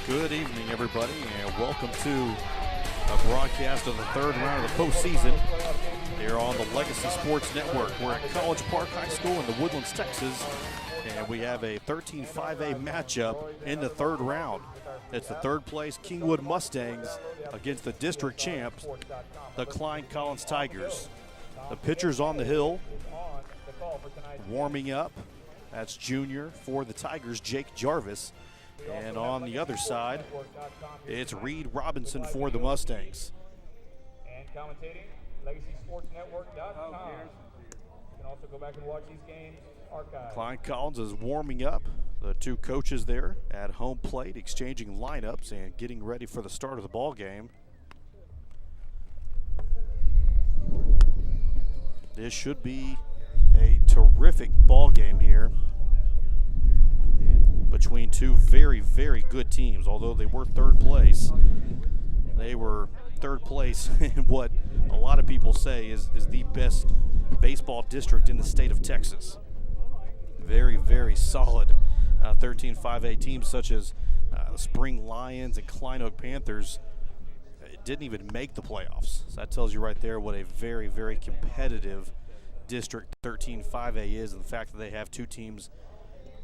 Good evening, everybody, and welcome to a broadcast of the third round of the postseason here on the Legacy Sports Network. We're at College Park High School in the Woodlands, Texas, and we have a 13-5A matchup in the third round. It's the third place Kingwood Mustangs against the district champs, the Klein Tigers. The pitcher's on the hill, warming up. That's junior for the Tigers, Jake Jarvis. And on the other side, it's Reed Robinson for the Mustangs. And commentating, LegacySportsNetwork.com. You can also go back and watch these games archived. Klein Collins is warming up. The two coaches there at home plate exchanging lineups and getting ready for the start of the ball game. This should be a terrific ball game here between two very, very good teams. Although they were third place, they were third place in what a lot of people say is the best baseball district in the state of Texas. Very, very solid 13-5A teams such as the Spring Lions and Klein Oak Panthers didn't even make the playoffs. So that tells you right there what a very, very competitive district 13-5A is, and the fact that they have two teams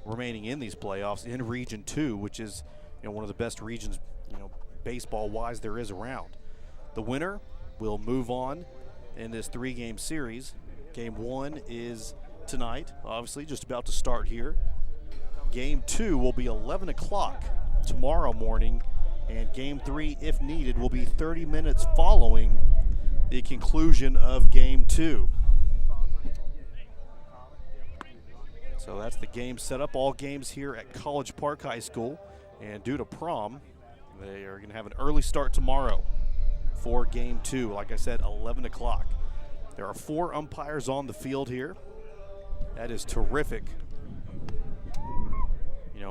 remaining in these playoffs in Region 2, which is one of the best regions baseball-wise there is around. The winner will move on in this three-game series. Game 1 is tonight, obviously just about to start here. Game 2 will be 11 o'clock tomorrow morning, and Game 3, if needed, will be 30 minutes following the conclusion of Game 2. So that's the game set up. All games here at College Park High School. And due to prom, they are going to have an early start tomorrow for Game 2. Like I said, 11 o'clock. There are 4 umpires on the field here. That is terrific.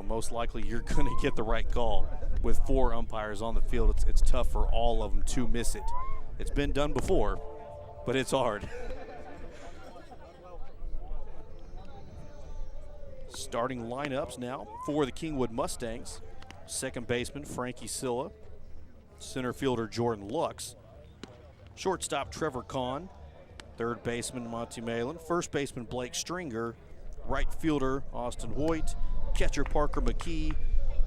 Most likely you're going to get the right call with 4 umpires on the field. It's tough for all of them to miss it. It's been done before, but it's hard. Starting lineups now for the Kingwood Mustangs. Second baseman Frankie Silla, center fielder Jordan Lux, shortstop Trevor Kahn, third baseman Monty Malin, first baseman Blake Stringer, right fielder Austin Hoyt, catcher Parker McKee,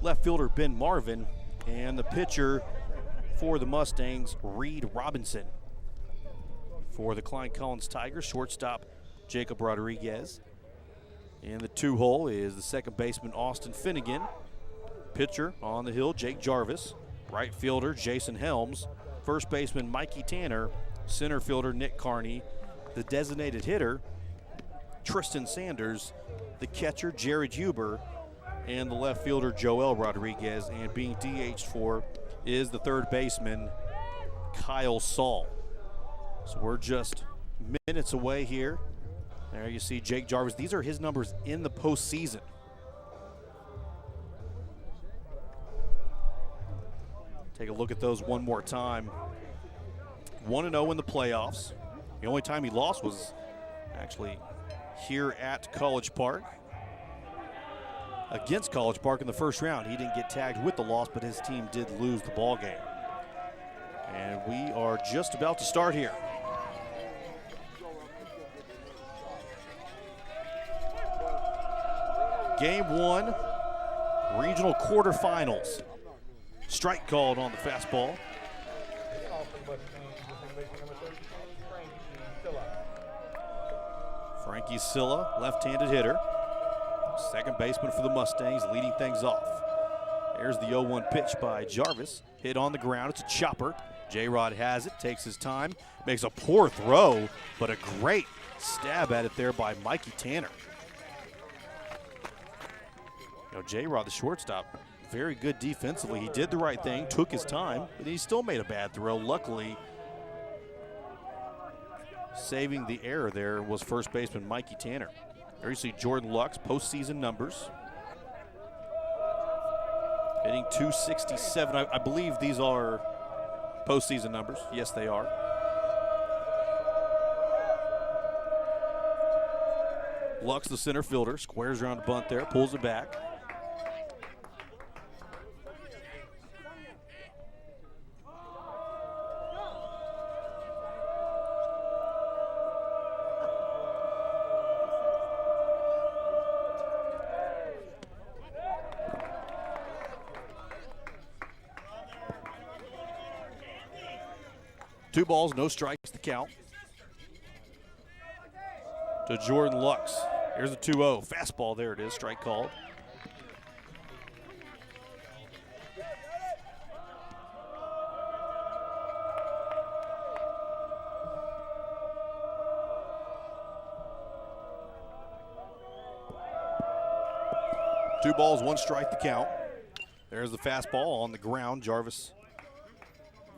left fielder Ben Marvin, and the pitcher for the Mustangs, Reed Robinson. For the Klein Collins Tigers, shortstop Jacob Rodriguez. In the 2-hole is the second baseman Austin Finnegan. Pitcher on the hill, Jake Jarvis. Right fielder, Jason Helms. First baseman, Mikey Tanner. Center fielder, Nick Carney. The designated hitter, Tristan Sanders. The catcher, Jared Huber. And the left fielder, Joel Rodriguez. And being DH'd for is the third baseman, Kyle Saul. So we're just minutes away here. There you see Jake Jarvis. These are his numbers in the postseason. Take a look at those one more time. 1-0 in the playoffs. The only time he lost was actually here at College Park. Against College Park in the first round. He didn't get tagged with the loss, but his team did lose the ball game. And we are just about to start here. Game 1, regional quarterfinals. Strike called on the fastball. Frankie Silla, left-handed hitter. Second baseman for the Mustangs, leading things off. There's the 0-1 pitch by Jarvis. Hit on the ground, it's a chopper. J-Rod has it, takes his time, makes a poor throw, but a great stab at it there by Mikey Tanner. J-Rod, the shortstop, very good defensively. He did the right thing, took his time, but he still made a bad throw. Luckily, saving the error there was first baseman Mikey Tanner. There you see Jordan Lux, postseason numbers. Hitting .267. I believe these are postseason numbers. Yes, they are. Lux, the center fielder, squares around the bunt there, pulls it back. 2 balls, no strikes to count. To Jordan Lux. Here's a 2-0. Fastball, there it is, strike called. Two balls, 1 strike to count. There's the fastball on the ground. Jarvis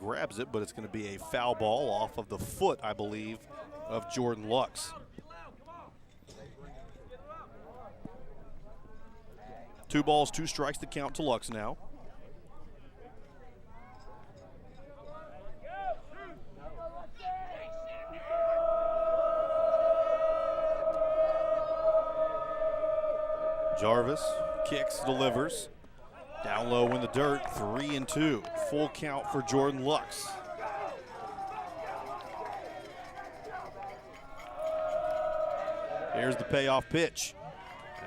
grabs it, but it's going to be a foul ball off of the foot, I believe, of Jordan Lux. 2 balls, 2 strikes to count to Lux now. Jarvis kicks, delivers. Down low in the dirt, 3-2. Full count for Jordan Lux. Here's the payoff pitch.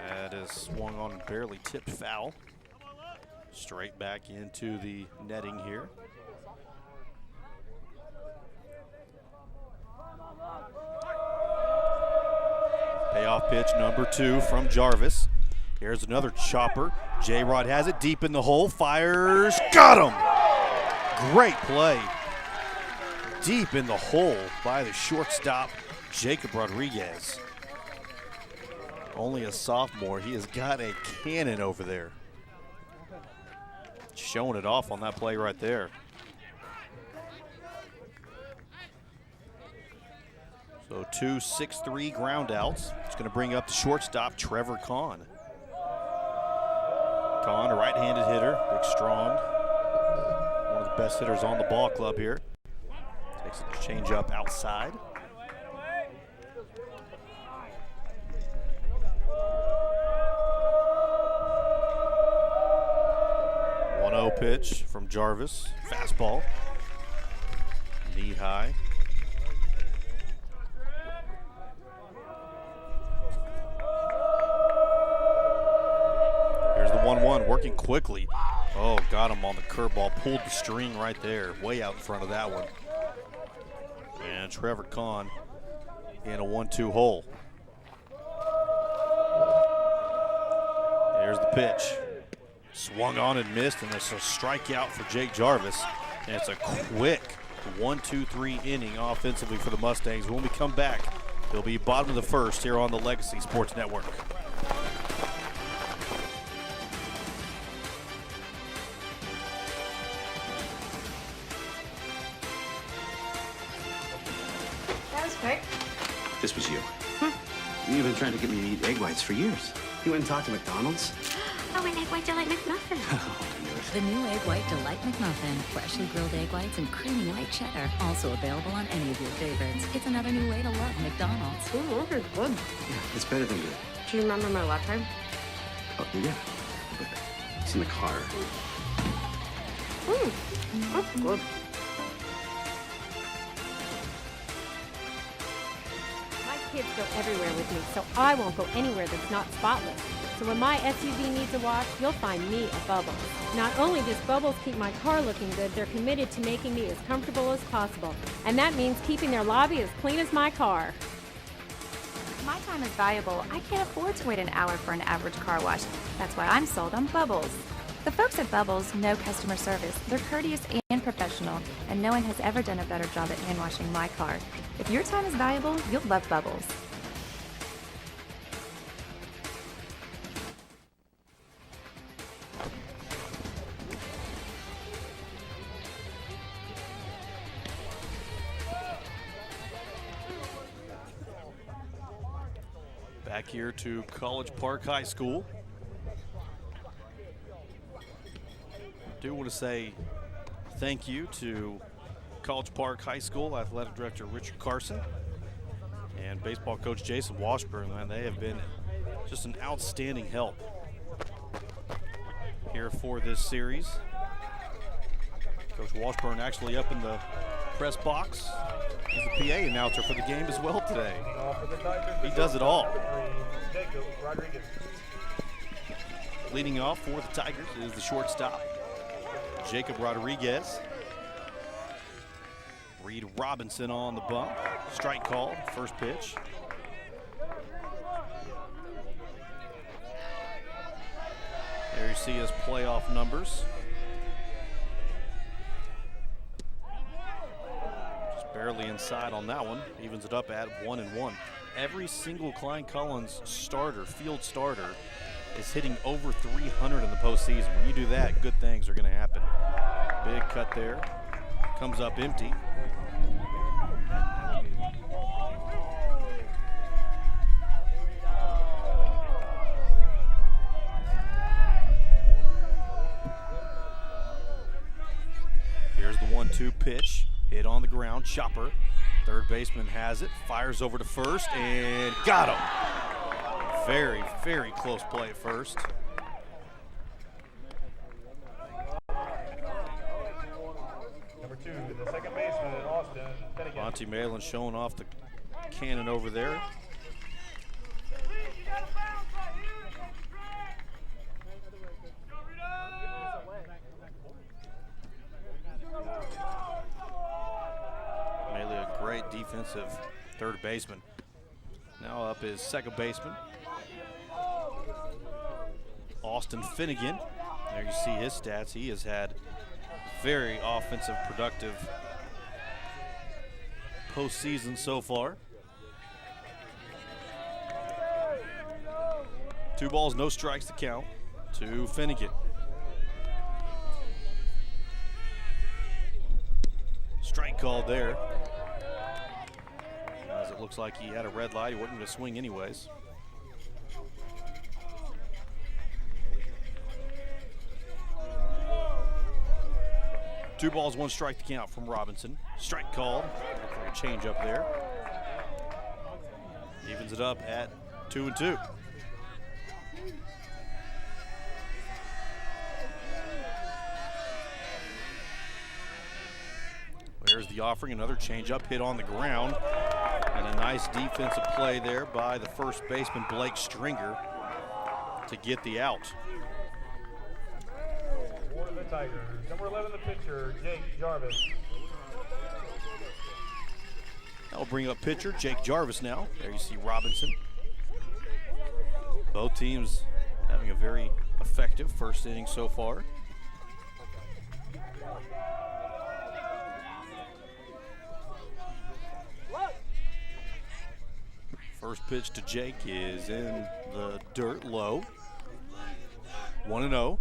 That is swung on and barely tipped foul. Straight back into the netting here. Payoff pitch number 2 from Jarvis. Here's another chopper. J-Rod has it deep in the hole, fires, got him! Great play. Deep in the hole by the shortstop, Jacob Rodriguez. Only a sophomore, he has got a cannon over there. Showing it off on that play right there. So 2 6-3 ground outs. It's going to bring up the shortstop, Trevor Kahn. Kahn, a right-handed hitter, big strong. One of the best hitters on the ball club here. Takes a change up outside. Pitch from Jarvis, fastball, knee high. Here's the 1-1, working quickly. Oh, got him on the curveball, pulled the string right there, way out in front of that one. And Trevor Kahn in a 1-2 hole. Here's the pitch. Swung on and missed, and it's a strikeout for Jake Jarvis. And it's a quick 1-2-3 inning offensively for the Mustangs. When we come back, they'll be bottom of the first here on the Legacy Sports Network. That was quick. This was you. You've been trying to get me to eat egg whites for years. You went and talked to McDonald's? Oh, an egg white delight McMuffin. The new Egg White Delight McMuffin. Freshly grilled egg whites and creamy white cheddar. Also available on any of your favorites. It's another new way to love McDonald's. Ooh, those are good. Yeah, it's better than good. Do you remember my last time? Oh, yeah. But it's in the car. That's good. My kids go everywhere with me, so I won't go anywhere that's not spotless. So when my SUV needs a wash, you'll find me at Bubbles. Not only does Bubbles keep my car looking good, they're committed to making me as comfortable as possible. And that means keeping their lobby as clean as my car. My time is valuable. I can't afford to wait an hour for an average car wash. That's why I'm sold on Bubbles. The folks at Bubbles know customer service. They're courteous and professional, and no one has ever done a better job at hand washing my car. If your time is valuable, you'll love Bubbles. Back here to College Park High School. I do want to say thank you to College Park High School Athletic Director Richard Carson and baseball coach Jason Washburn. Man, they have been just an outstanding help here for this series. Coach Washburn actually up in the press box. He's the PA announcer for the game as well today. He does it all. Leading off for the Tigers is the shortstop, Jacob Rodriguez. Reed Robinson on the bump. Strike called, first pitch. There you see his playoff numbers. Just barely inside on that one. Evens it up at 1-1. Every single Klein Collins starter, field starter, is hitting over 300 in the postseason. When you do that, good things are going to happen. Big cut there. Comes up empty. Here's the 1-2 pitch. Hit on the ground. Chopper. Third baseman has it. Fires over to first and got him. Very, very close play at first. Number 2, the second baseman in Austin, Finnegan. Monty Malin showing off the cannon over there. Malin, a great defensive third baseman. Now up is second baseman, Austin Finnegan. There you see his stats. He has had very offensive, productive postseason so far. 2 balls, no strikes to count to Finnegan. Strike called there. As it looks like he had a red light. He wasn't going to swing anyways. Two balls, 1 strike to count from Robinson. Strike called. Looks like a change up there. Evens it up at 2-2. There's the offering, another changeup hit on the ground. And a nice defensive play there by the first baseman, Blake Stringer, to get the out. For the Tigers, number 11, the pitcher, Jake Jarvis. That'll bring up pitcher Jake Jarvis now. There you see Robinson. Both teams having a very effective first inning so far. First pitch to Jake is in the dirt low. 1-0.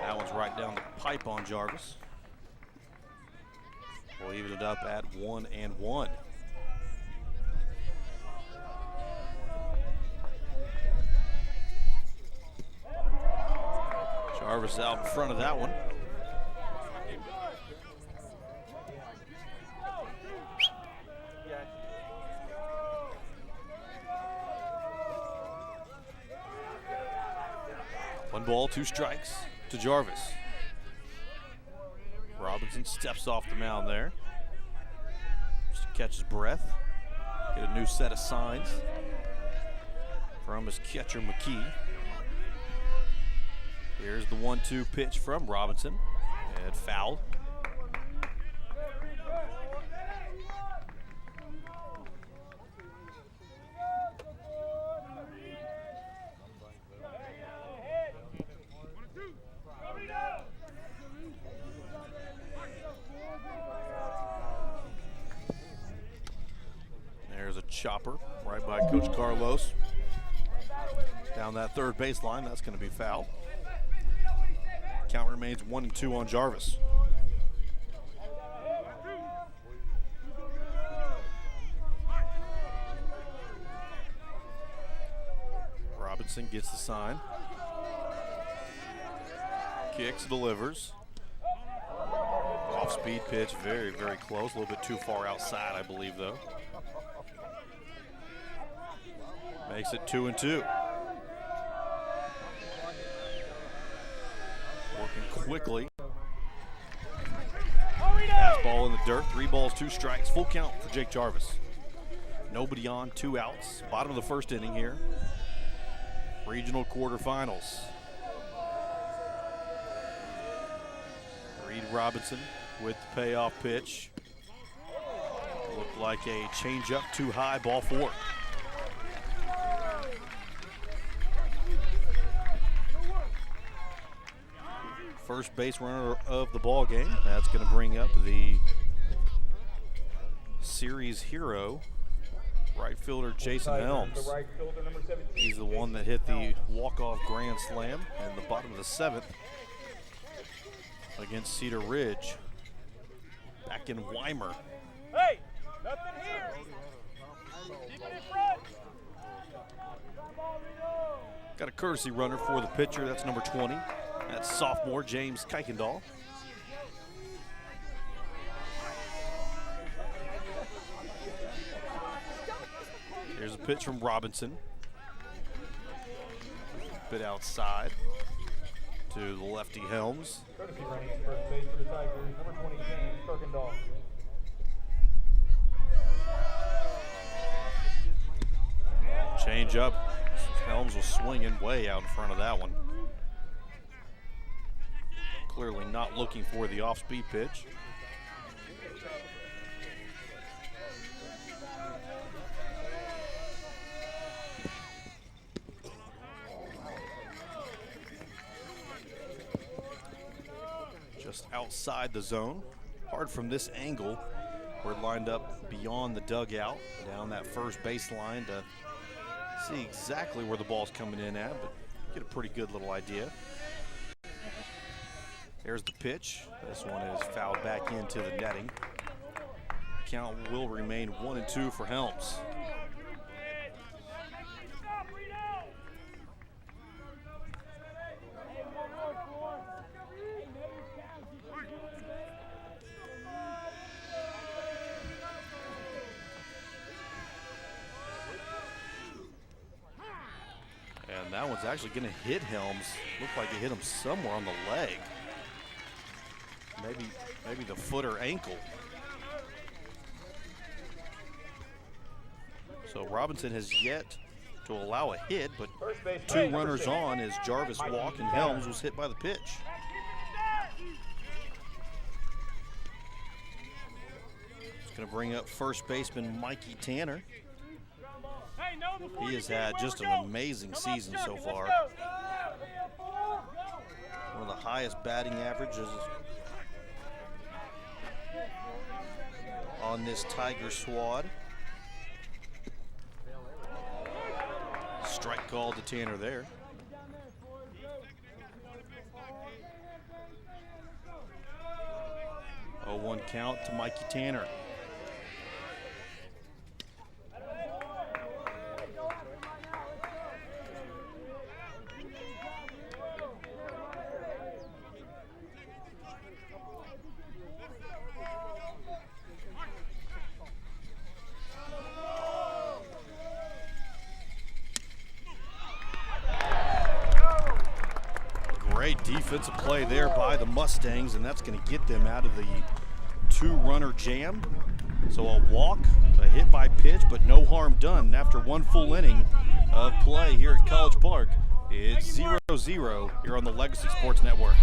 That one's right down the pipe on Jarvis. We'll even it up at 1-1. Jarvis out in front of that one. One ball, 2 strikes to Jarvis. Robinson steps off the mound there. Just to catch his breath. Get a new set of signs from his catcher McKee. Here's the 1-2 pitch from Robinson, and foul. There's a chopper right by Coach Carlos. Down that third baseline, that's going to be foul. Count remains 1-2 on Jarvis. Robinson gets the sign. Kicks, delivers. Off-speed pitch, very, very close. A little bit too far outside, I believe, though. Makes it 2-2. Working quickly. Fastball in the dirt. 3 balls, 2 strikes. Full count for Jake Jarvis. Nobody on, 2 outs. Bottom of the first inning here. Regional quarterfinals. Reed Robinson with the payoff pitch. Looked like a changeup too high, ball 4. First base runner of the ball game. That's going to bring up the series hero, right fielder Jason Helms. He's the one that hit the walk-off grand slam in the bottom of the 7th against Cedar Ridge back in Weimar. Hey, nothing here. Keep it in front. Got a courtesy runner for the pitcher. That's number 20. That's sophomore James Kuykendall. Here's a pitch from Robinson. Bit outside to the lefty Helms. Courtesy running at first base for the Tigers, number 20, James Kuykendall. Change up. Helms was swinging way out in front of that one. Clearly not looking for the off-speed pitch. Just outside the zone. Hard from this angle. We're lined up beyond the dugout, down that first baseline to see exactly where the ball's coming in at, but get a pretty good little idea. There's the pitch. This one is fouled back into the netting. Count will remain 1-2 for Helms. And that one's actually going to hit Helms. Looked like it hit him somewhere on the leg. Maybe the foot or ankle. So Robinson has yet to allow a hit, but 2 runners on as Jarvis walked and Helms was hit by the pitch. It's going to bring up first baseman Mikey Tanner. He has had just an amazing season so far. One of the highest batting averages on this Tiger squad. Strike called to Tanner there. Oh, 1 count to Mikey Tanner. Great defensive play there by the Mustangs, and that's going to get them out of the 2-runner jam. So a walk, a hit by pitch, but no harm done. After 1 full inning of play here at College Park, it's 0-0 here on the Legacy Sports Network.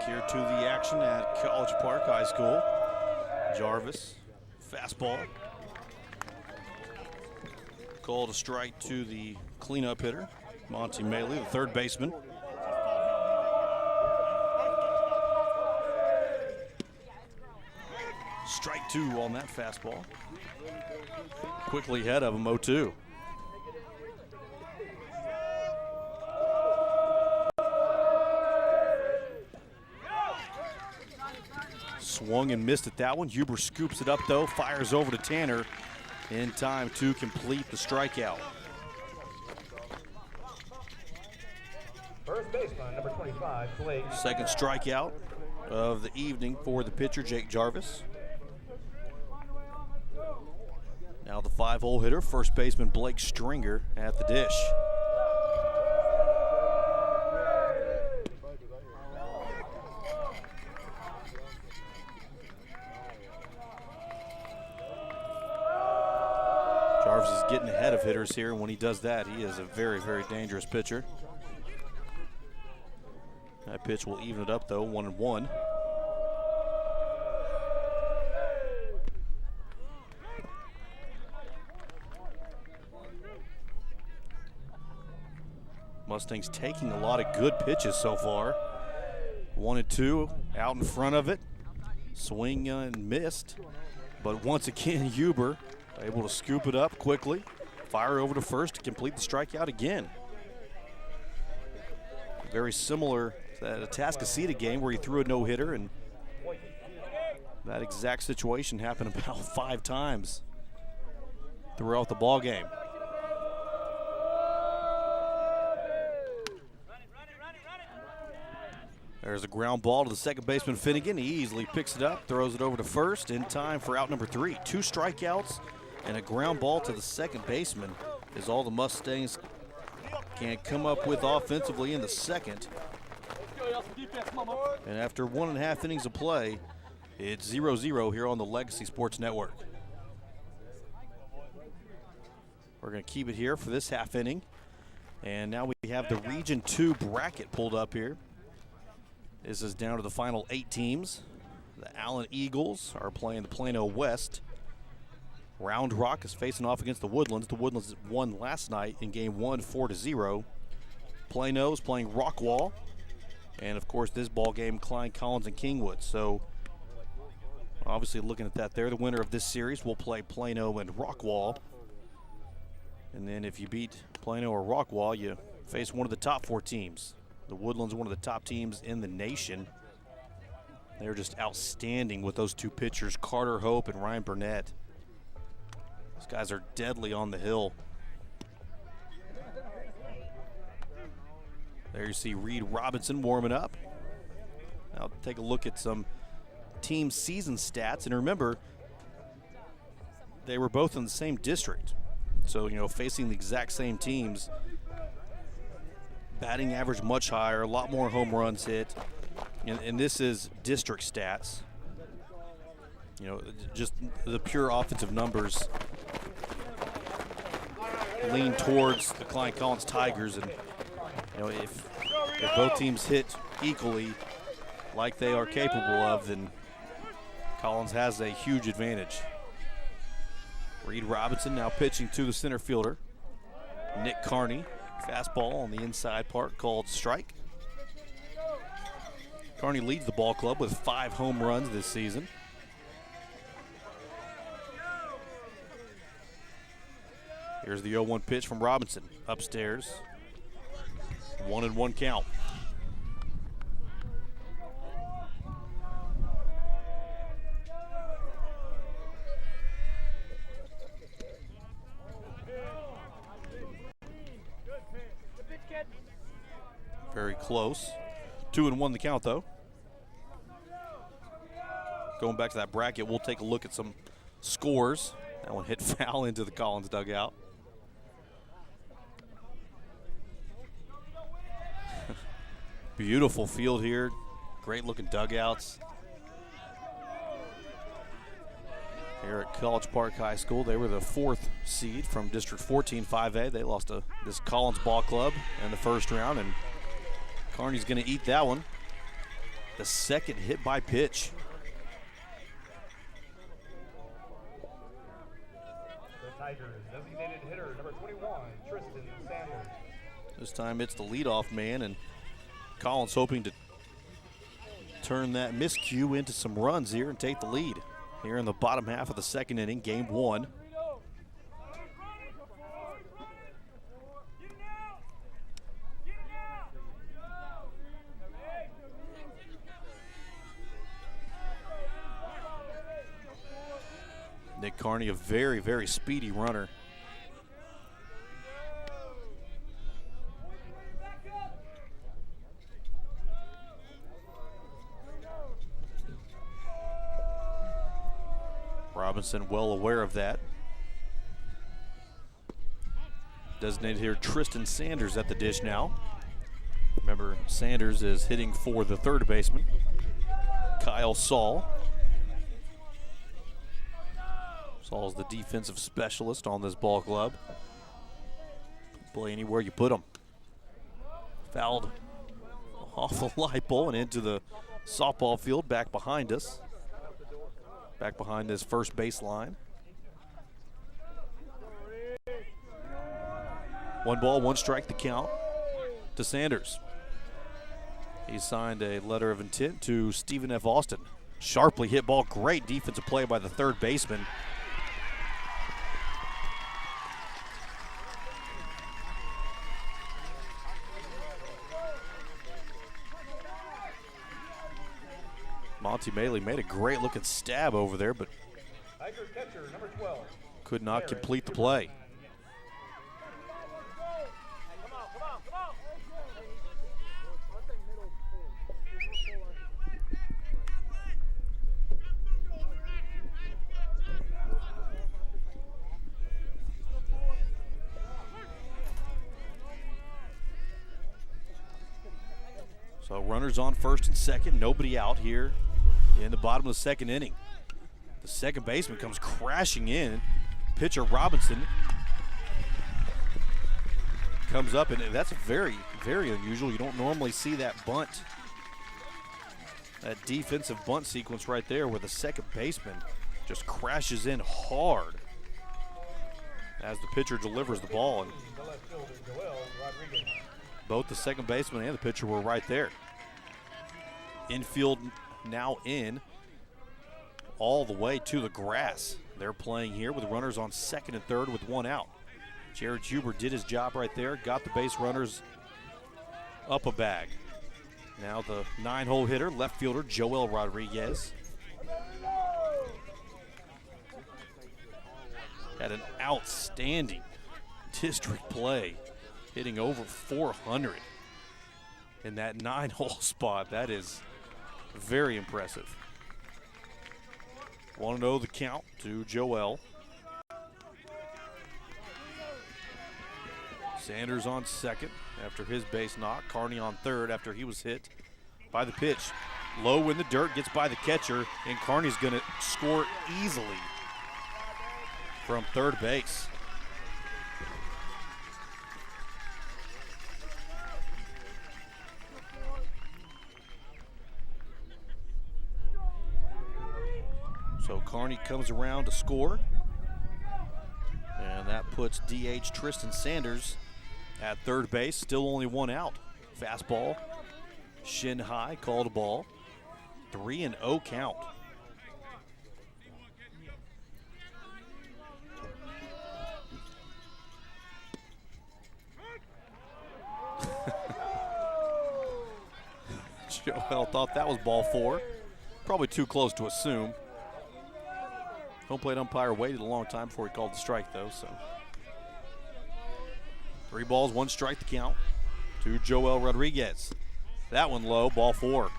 Back here to the action at College Park High School. Jarvis, fastball. Called a strike to the cleanup hitter, Monty Maley, the third baseman. Strike 2 on that fastball. Quickly ahead of him, 0-2. Swung and missed at that one. Huber scoops it up though, fires over to Tanner in time to complete the strikeout. First baseman, number 25, Blake. Second strikeout of the evening for the pitcher, Jake Jarvis. Now the 5-hole hitter, first baseman Blake Stringer at the dish. Jarvis is getting ahead of hitters here, and when he does that, he is a very, very dangerous pitcher. That pitch will even it up though, 1-1. Mustangs taking a lot of good pitches so far. 1-2 out in front of it. Swing and missed. But once again, Huber able to scoop it up quickly. Fire over to first to complete the strikeout again. Very similar to that Atascocita game where he threw a no-hitter, and that exact situation happened about 5 times throughout the ball game. There's a ground ball to the second baseman, Finnegan. He easily picks it up, throws it over to first in time for out number 3. 2 strikeouts and a ground ball to the second baseman is all the Mustangs can come up with offensively in the second. And after 1.5 innings of play, it's 0-0 here on the Legacy Sports Network. We're going to keep it here for this half inning. And now we have the Region 2 bracket pulled up here. This is down to the final 8 teams. The Allen Eagles are playing the Plano West. Round Rock is facing off against the Woodlands. The Woodlands won last night in game 1, 4-0. Plano is playing Rockwall. And of course this ball game, Klein, Collins, and Kingwood. So obviously looking at that there, the winner of this series will play Plano and Rockwall. And then if you beat Plano or Rockwall, you face one of the top 4 teams. The Woodlands, one of the top teams in the nation. They're just outstanding with those 2 pitchers, Carter Hope and Ryan Burnett. Those guys are deadly on the hill. There you see Reed Robinson warming up. Now take a look at some team season stats. And remember, they were both in the same district. So, you know, facing the exact same teams. Batting average much higher, a lot more home runs hit. And this is district stats. You know, just the pure offensive numbers lean towards the Klein Collins Tigers. And, you know, if both teams hit equally like they are capable of, then Collins has a huge advantage. Reed Robinson now pitching to the center fielder, Nick Carney. Fastball on the inside part called strike. Carney leads the ball club with 5 home runs this season. Here's the 0-1 pitch from Robinson. Upstairs. 1-1 count. Very close. 2-1 the count, though. Going back to that bracket, we'll take a look at some scores. That one hit foul into the Collins dugout. Beautiful field here. Great looking dugouts. Here at College Park High School, they were the 4th seed from District 14 5A. They lost to this Collins ball club in the first round, and Carney's going to eat that one. The second hit by pitch. The Tigers designated hitter number 21, Tristan Sanders. This time it's the leadoff man, and Collins hoping to turn that miscue into some runs here and take the lead here in the bottom half of the second inning, game one. Nick Carney, a very, very speedy runner. Robinson well aware of that. Designated here Tristan Sanders at the dish now. Remember, Sanders is hitting for the third baseman, Kyle Saul. Saul's the defensive specialist on this ball club. Play anywhere you put him. Fouled off the light pole and into the softball field back behind us. Back behind this first baseline. 1 ball, 1 strike the count to Sanders. He signed a letter of intent to Stephen F. Austin. Sharply hit ball, great defensive play by the third baseman. Monty Maley made a great looking stab over there, but Tiger catcher number 12. could not complete the play. So runners on first and second, nobody out here in the bottom of the second inning. The second baseman comes crashing in. Pitcher Robinson comes up, and that's very, very unusual. You don't normally see that bunt, that defensive bunt sequence right there where the second baseman just crashes in hard as the pitcher delivers the ball. And both the second baseman and the pitcher were right there. Infield now in all the way to the grass. They're playing here with runners on second and third with 1 out. Jared Huber did his job right there, got the base runners up a bag. Now the 9-hole hitter, left fielder Joel Rodriguez. Had an outstanding district play, hitting over 400 in that 9-hole spot. That is very impressive. 1-0 the count to Joel. Sanders on second after his base knock. Carney on third after he was hit by the pitch. Low in the dirt, gets by the catcher, and Carney's going to score easily from third base. So Carney comes around to score, and that puts DH Tristan Sanders at third base. Still only 1 out. Fastball, shin high, called a ball. 3-0 count. Joel thought that was ball 4. Probably too close to assume. Home plate umpire waited a long time before he called the strike, though. So 3 balls, 1 strike to count to Joel Rodriguez. That one low, ball 4.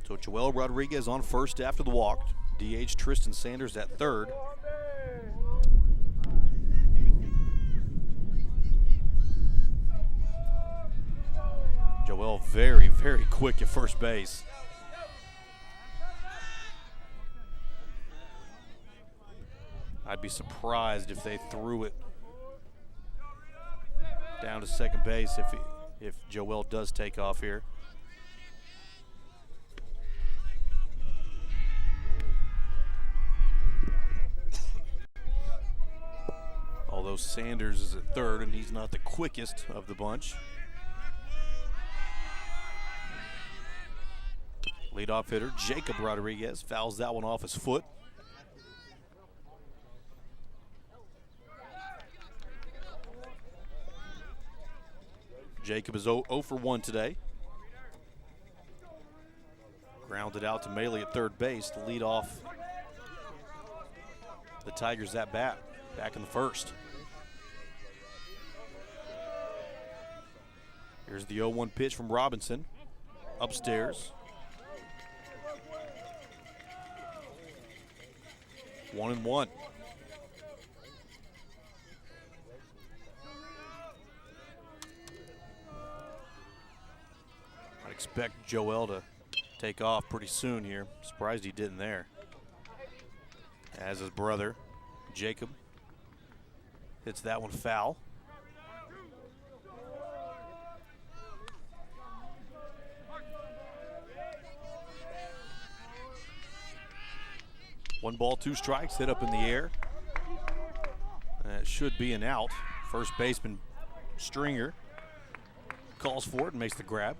So Joel Rodriguez on first after the walk. DH Tristan Sanders at third. Joel very, very quick at first base. I'd be surprised if they threw it down to second base if Joel does take off here. Although Sanders is at third, and he's not the quickest of the bunch. Leadoff hitter Jacob Rodriguez fouls that one off his foot. Jacob is 0 for 1 today. Grounded out to Maley at third base to lead off the Tigers at bat back in the first. Here's the 0-1 pitch from Robinson. Upstairs. 1-1. I'd expect Joel to take off pretty soon here. Surprised he didn't there. As his brother, Jacob, hits that one foul. One ball, two strikes, hit up in the air. That should be an out. First baseman Stringer calls for it and makes the grab.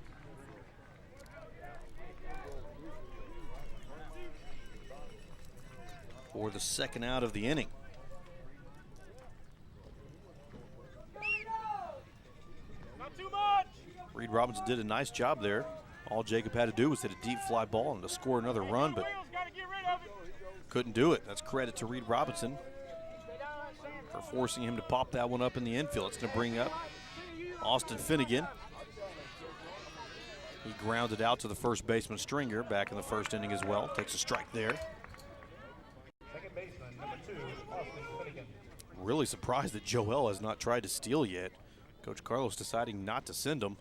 For the second out of the inning. Not too much. Reed Robinson did a nice job there. All Jacob had to do was hit a deep fly ball and to score another run, but couldn't do it. That's credit to Reed Robinson for forcing him to pop that one up in the infield. It's going to bring up Austin Finnegan. He grounded out to the first baseman Stringer back in the first inning as well. Takes a strike there. Second baseman, number 2, Austin Finnegan. Really surprised that Joel has not tried to steal yet. Coach Carlos deciding not to send him.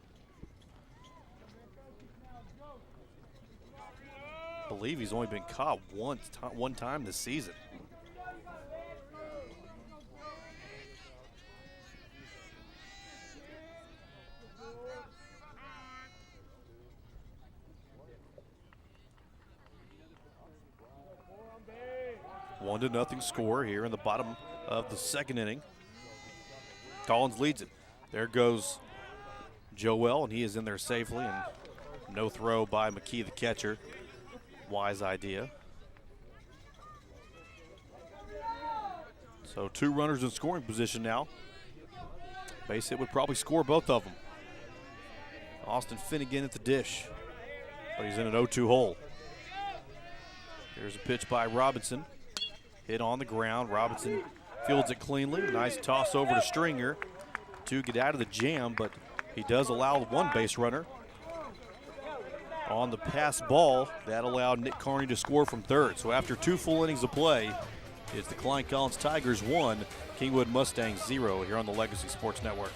I believe he's only been caught one time this season. One to nothing score here in the bottom of the second inning. Collins leads it. There goes Joel, and he is in there safely, and no throw by McKee, the catcher. Wise idea. So 2 runners in scoring position now. Base hit would probably score both of them. Austin Finnegan at the dish, but he's in an 0-2 hole. Here's a pitch by Robinson. Hit on the ground. Robinson fields it cleanly. Nice toss over to Stringer to get out of the jam, but he does allow one base runner. On the pass ball, that allowed Nick Carney to score from third. So after 2 full innings of play, it's the Klein Collins Tigers 1, Kingwood Mustangs 0 here on the Legacy Sports Network.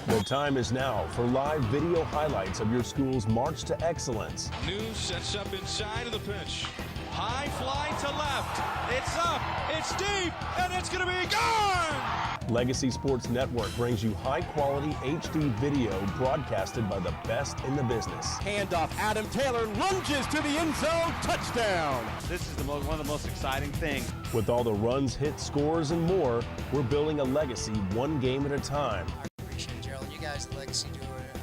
The time is now for live video highlights of your school's march to excellence. News sets up inside of the pitch. High fly to left. It's up, it's deep, and it's going to be gone! Legacy Sports Network brings you high-quality HD video broadcasted by the best in the business. Handoff, Adam Taylor lunges to the end zone, touchdown! This is one of the most exciting things. With all the runs, hits, scores, and more, we're building a legacy one game at a time. I appreciate it, Gerald. You guys at Legacy do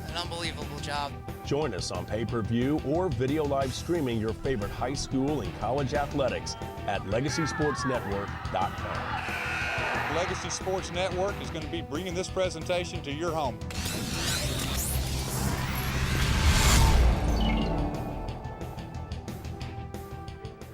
an unbelievable job. Join us on pay-per-view or video live streaming your favorite high school and college athletics at LegacySportsNetwork.com. Legacy Sports Network is going to be bringing this presentation to your home.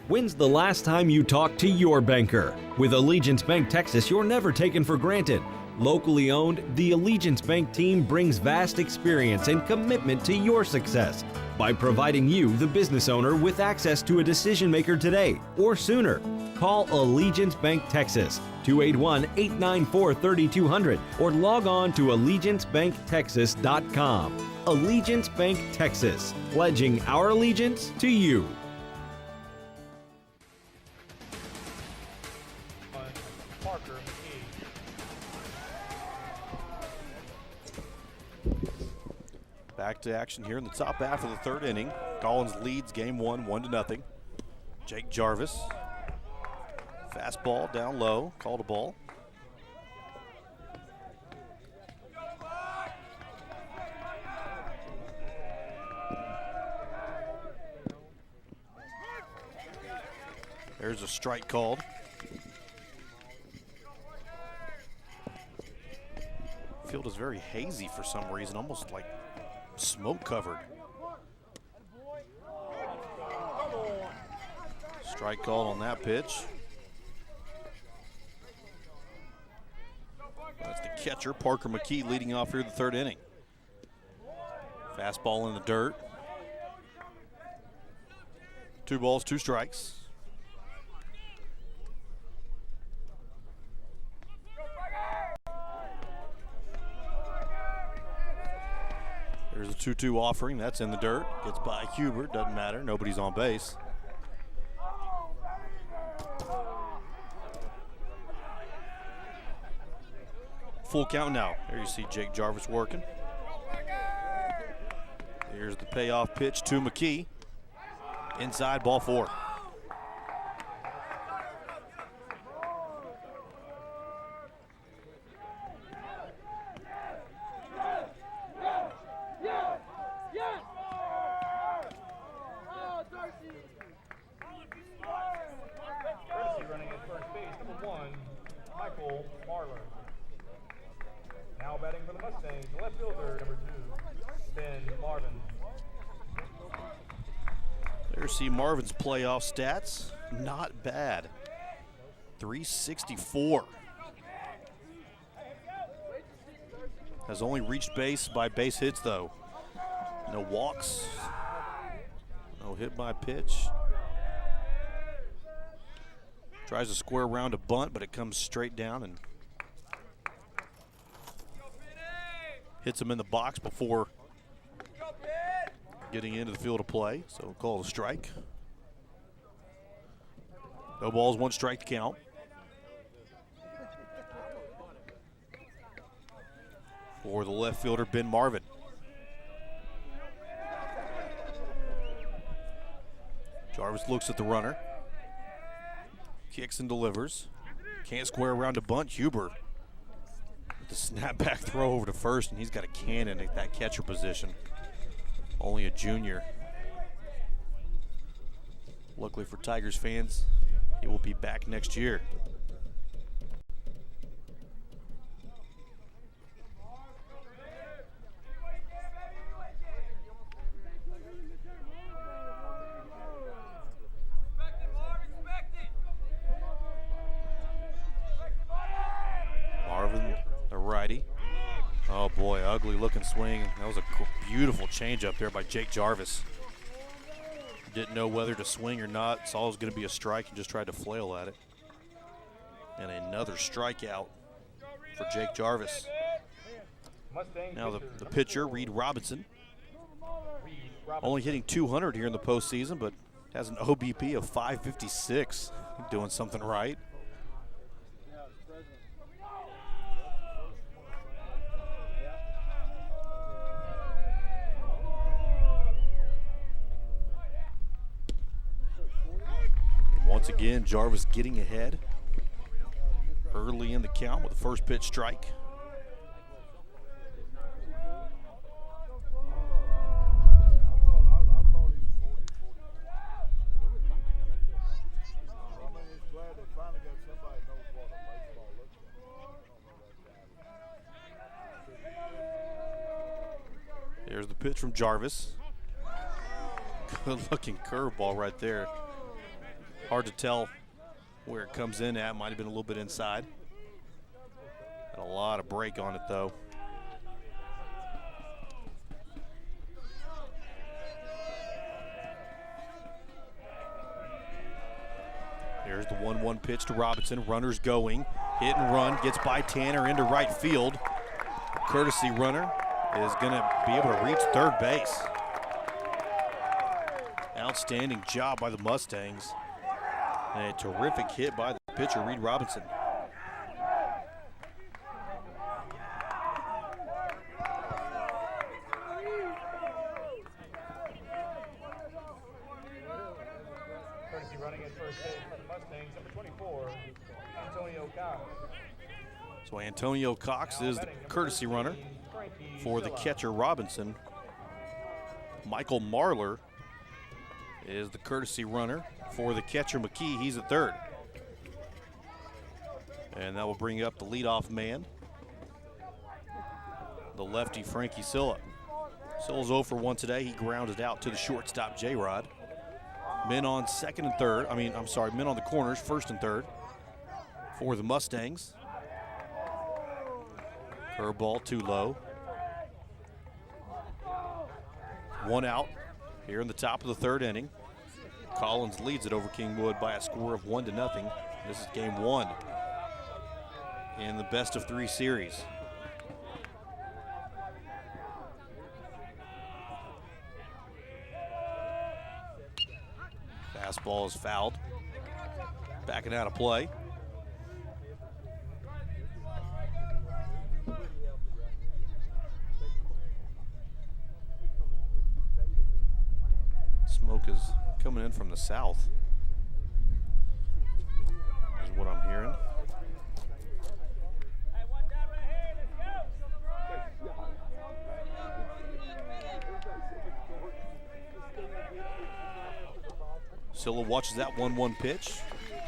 When's the last time you talked to your banker? With Allegiance Bank Texas, you're never taken for granted. Locally owned, the Allegiance Bank team brings vast experience and commitment to your success by providing you, the business owner, with access to a decision maker today or sooner. Call Allegiance Bank Texas, 281-894-3200, or log on to AllegianceBankTexas.com. Allegiance Bank, Texas, pledging our allegiance to you. Parker McKee. Back to action here in the top half of the third inning. Collins leads game one, 1-0. Jake Jarvis. Fastball down low, called a ball. There's a strike called. Field is very hazy for some reason, almost like smoke covered. Strike called on that pitch. That's the catcher, Parker McKee, leading off here the third inning. Fastball in the dirt. 2 balls, 2 strikes. There's a 2-2 offering. That's in the dirt. Gets by Huber. Doesn't matter. Nobody's on base. Full count now. There you see Jake Jarvis working. Here's the payoff pitch to McKee. Inside, ball 4. Marvin's playoff stats, not bad. 364. Has only reached base by base hits though. No walks, no hit by pitch. Tries to square around a bunt, but it comes straight down and hits him in the box before getting into the field of play, so we'll call it a strike. No balls, 1 strike to count. For the left fielder, Ben Marvin. Jarvis looks at the runner. Kicks and delivers. Can't square around a bunt. Huber with the snapback throw over to first, and he's got a cannon at that catcher position. Only a junior. Luckily for Tigers fans, he will be back next year. Marvin, the righty. Oh boy, ugly looking swing. That was a beautiful change up there by Jake Jarvis. Didn't know whether to swing or not. Saw it was going to be a strike and just tried to flail at it. And another strikeout for Jake Jarvis. Now the pitcher, Reed Robinson. Only hitting 200 here in the postseason, but has an OBP of 556. Doing something right. Once again, Jarvis getting ahead early in the count with the first pitch strike. Here's the pitch from Jarvis. Good looking curveball right there. Hard to tell where it comes in at. Might have been a little bit inside. Had a lot of break on it though. Here's the 1-1 pitch to Robinson. Runners going. Hit and run. Gets by Tanner into right field. Courtesy runner is going to be able to reach third base. Outstanding job by the Mustangs. And a terrific hit by the pitcher, Reed Robinson. Courtesy running at first base for the Mustangs, number 24, Antonio Cox. So Antonio Cox is the courtesy runner for the catcher Robinson. Michael Marlar is the courtesy runner for the catcher McKee. He's at third. And that will bring up the leadoff man, the lefty Frankie Silla. Silla's 0 for 1 today. He grounded out to the shortstop J-Rod. Men on second and third. Men on the corners, first and third for the Mustangs. Curveball too low. 1 out here in the top of the third inning. Collins leads it over Kingwood by a score of 1-0. This is game 1 in the best of 3 series. Fastball is fouled. Backing out of play. Smoke is coming in from the south, is what I'm hearing. Silla watches that 1-1 pitch.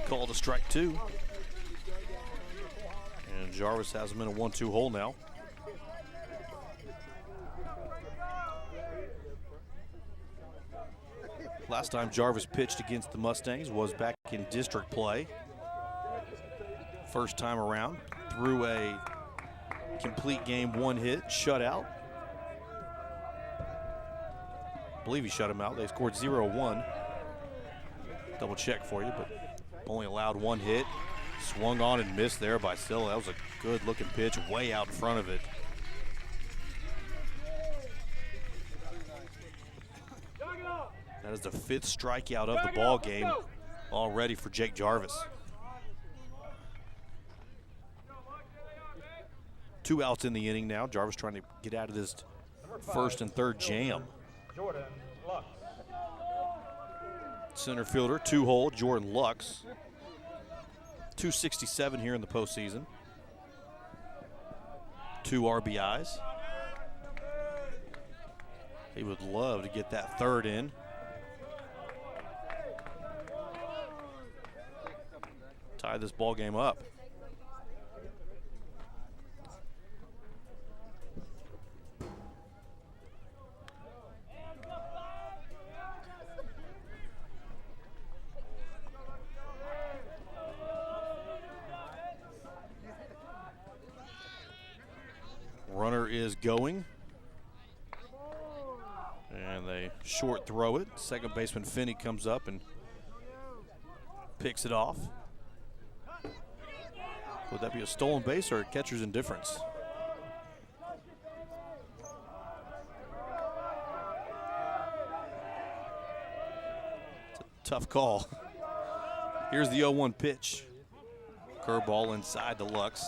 Called a strike 2. And Jarvis has him in a 1-2 hole now. Last time Jarvis pitched against the Mustangs was back in district play. First time around, threw a complete game, 1 hit, shutout. I believe he shut him out. They scored 0-1. Double check for you, but only allowed 1 hit. Swung on and missed there by Silla. That was a good looking pitch way out in front of it. That is the 5th strikeout of the ball game already for Jake Jarvis. 2 outs in the inning now. Jarvis trying to get out of this first and third jam. Jordan Lux. Center fielder, 2-hole, Jordan Lux. 267 here in the postseason. 2 RBIs. He would love to get that 3rd in. Tie this ball game up. Runner is going. And they short throw it. Second baseman Finney comes up and picks it off. Would that be a stolen base or a catcher's indifference? It's a tough call. Here's the 0-1 pitch. Curveball inside the Lux.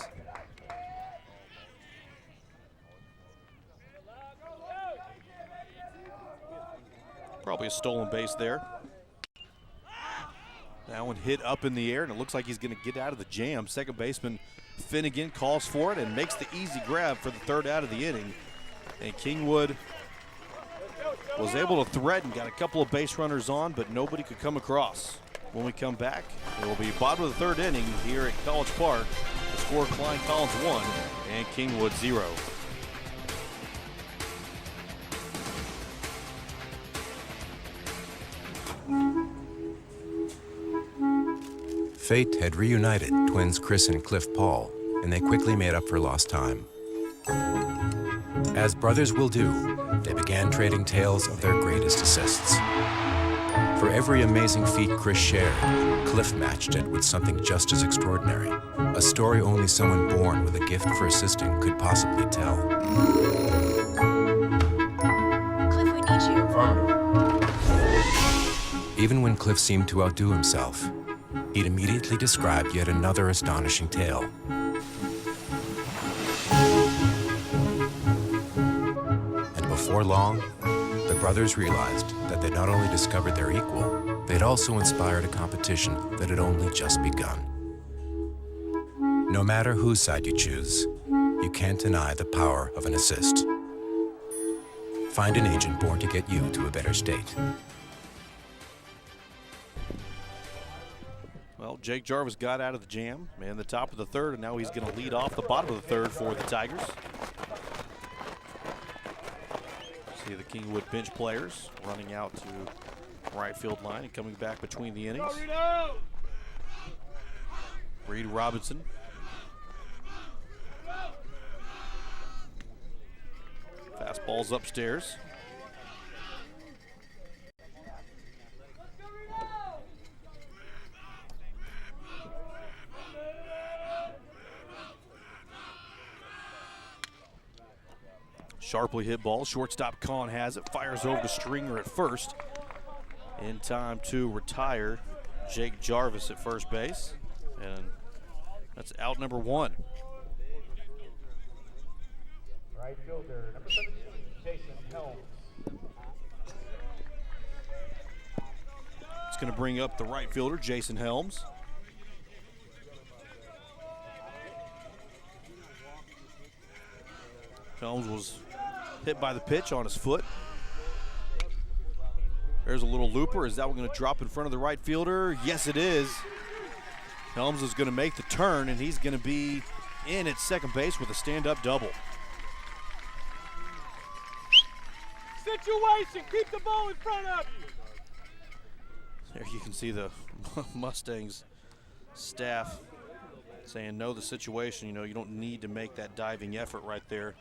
Probably a stolen base there. That one hit up in the air, and it looks like he's going to get out of the jam. Second baseman Finnegan calls for it and makes the easy grab for the 3rd out of the inning. And Kingwood was able to threaten, got a couple of base runners on, but nobody could come across. When we come back, it will be bottom of the 3rd inning here at College Park. The score, Klein Collins 1 and Kingwood 0. Fate had reunited twins Chris and Cliff Paul, and they quickly made up for lost time. As brothers will do, they began trading tales of their greatest assists. For every amazing feat Chris shared, Cliff matched it with something just as extraordinary, a story only someone born with a gift for assisting could possibly tell. Cliff, we need you. Even when Cliff seemed to outdo himself, he'd immediately describe yet another astonishing tale. And before long, the brothers realized that they'd not only discovered their equal, they'd also inspired a competition that had only just begun. No matter whose side you choose, you can't deny the power of an assist. Find an agent born to get you to a better state. Well, Jake Jarvis got out of the jam in the top of the third, and now he's going to lead off the bottom of the third for the Tigers. See the Kingwood bench players running out to right field line and coming back between the innings. Reed Robinson. Fastball's upstairs. Sharply hit ball. Shortstop Kahn has it. Fires over to Stringer at first. In time to retire Jake Jarvis at first base. And that's out number one. Right fielder, number 17, Jason Helms. It's going to bring up the right fielder, Jason Helms. Helms was hit by the pitch on his foot. There's a little looper. Is that one going to drop in front of the right fielder? Yes, it is. Helms is going to make the turn, and he's going to be in at second base with a stand-up double. Situation, keep the ball in front of you. There you can see the Mustangs staff saying, know the situation. You know, you don't need to make that diving effort right there.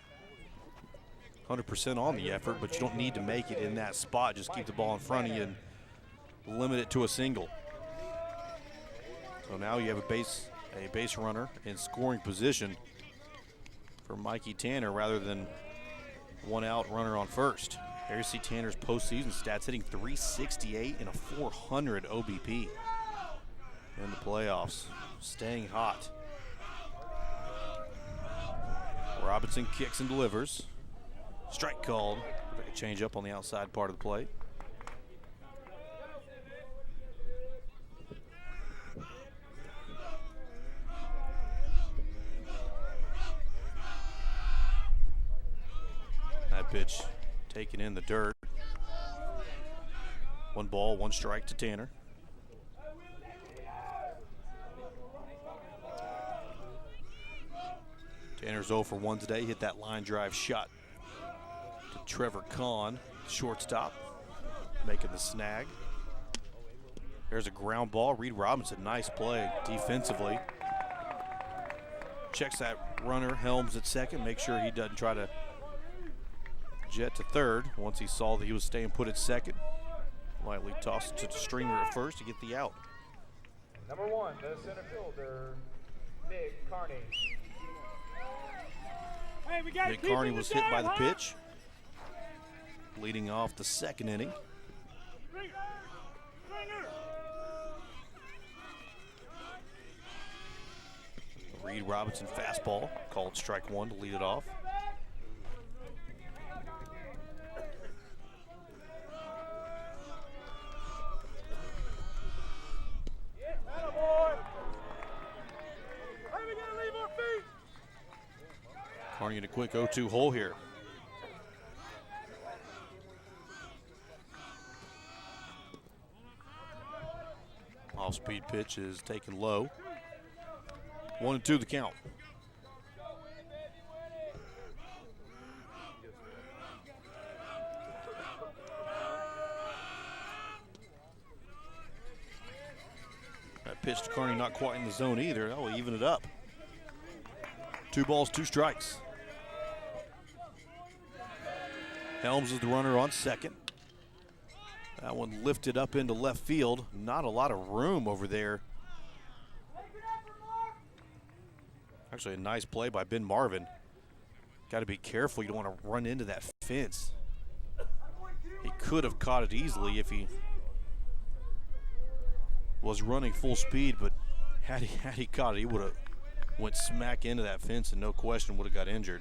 100% on the effort, but you don't need to make it in that spot. Just keep the ball in front of you and limit it to a single. So now you have a base runner in scoring position for Mikey Tanner rather than one out runner on first. There you see Tanner's postseason stats, hitting .368 and a .400 OBP in the playoffs, staying hot. Robinson kicks and delivers. Strike called. Like a change up on the outside part of the plate. That pitch taken in the dirt. 1 ball, 1 strike to Tanner. Tanner's 0 for 1 today. Hit that line drive shot to Trevor Kahn, shortstop, making the snag. There's a ground ball. Reed Robinson, nice play defensively. Checks that runner, Helms at second. Make sure he doesn't try to jet to third. Once he saw that he was staying put at second, lightly tossed to the Stringer at first to get the out. Number 1, the center fielder, Nick Carney. Hey, we got Nick Carney was hit by the pitch, leading off the second inning. Reed Robinson fastball, called strike 1 to lead it off. Carney in a quick 0-2 hole here. Off-speed pitch is taken low. 1-2 the count. That pitch to Carney not quite in the zone either. That will even it up. 2 balls, 2 strikes. Helms is the runner on second. That one lifted up into left field. Not a lot of room over there. Actually, a nice play by Ben Marvin. Got to be careful. You don't want to run into that fence. He could have caught it easily if he was running full speed, but had he caught it, he would have went smack into that fence and no question would have got injured.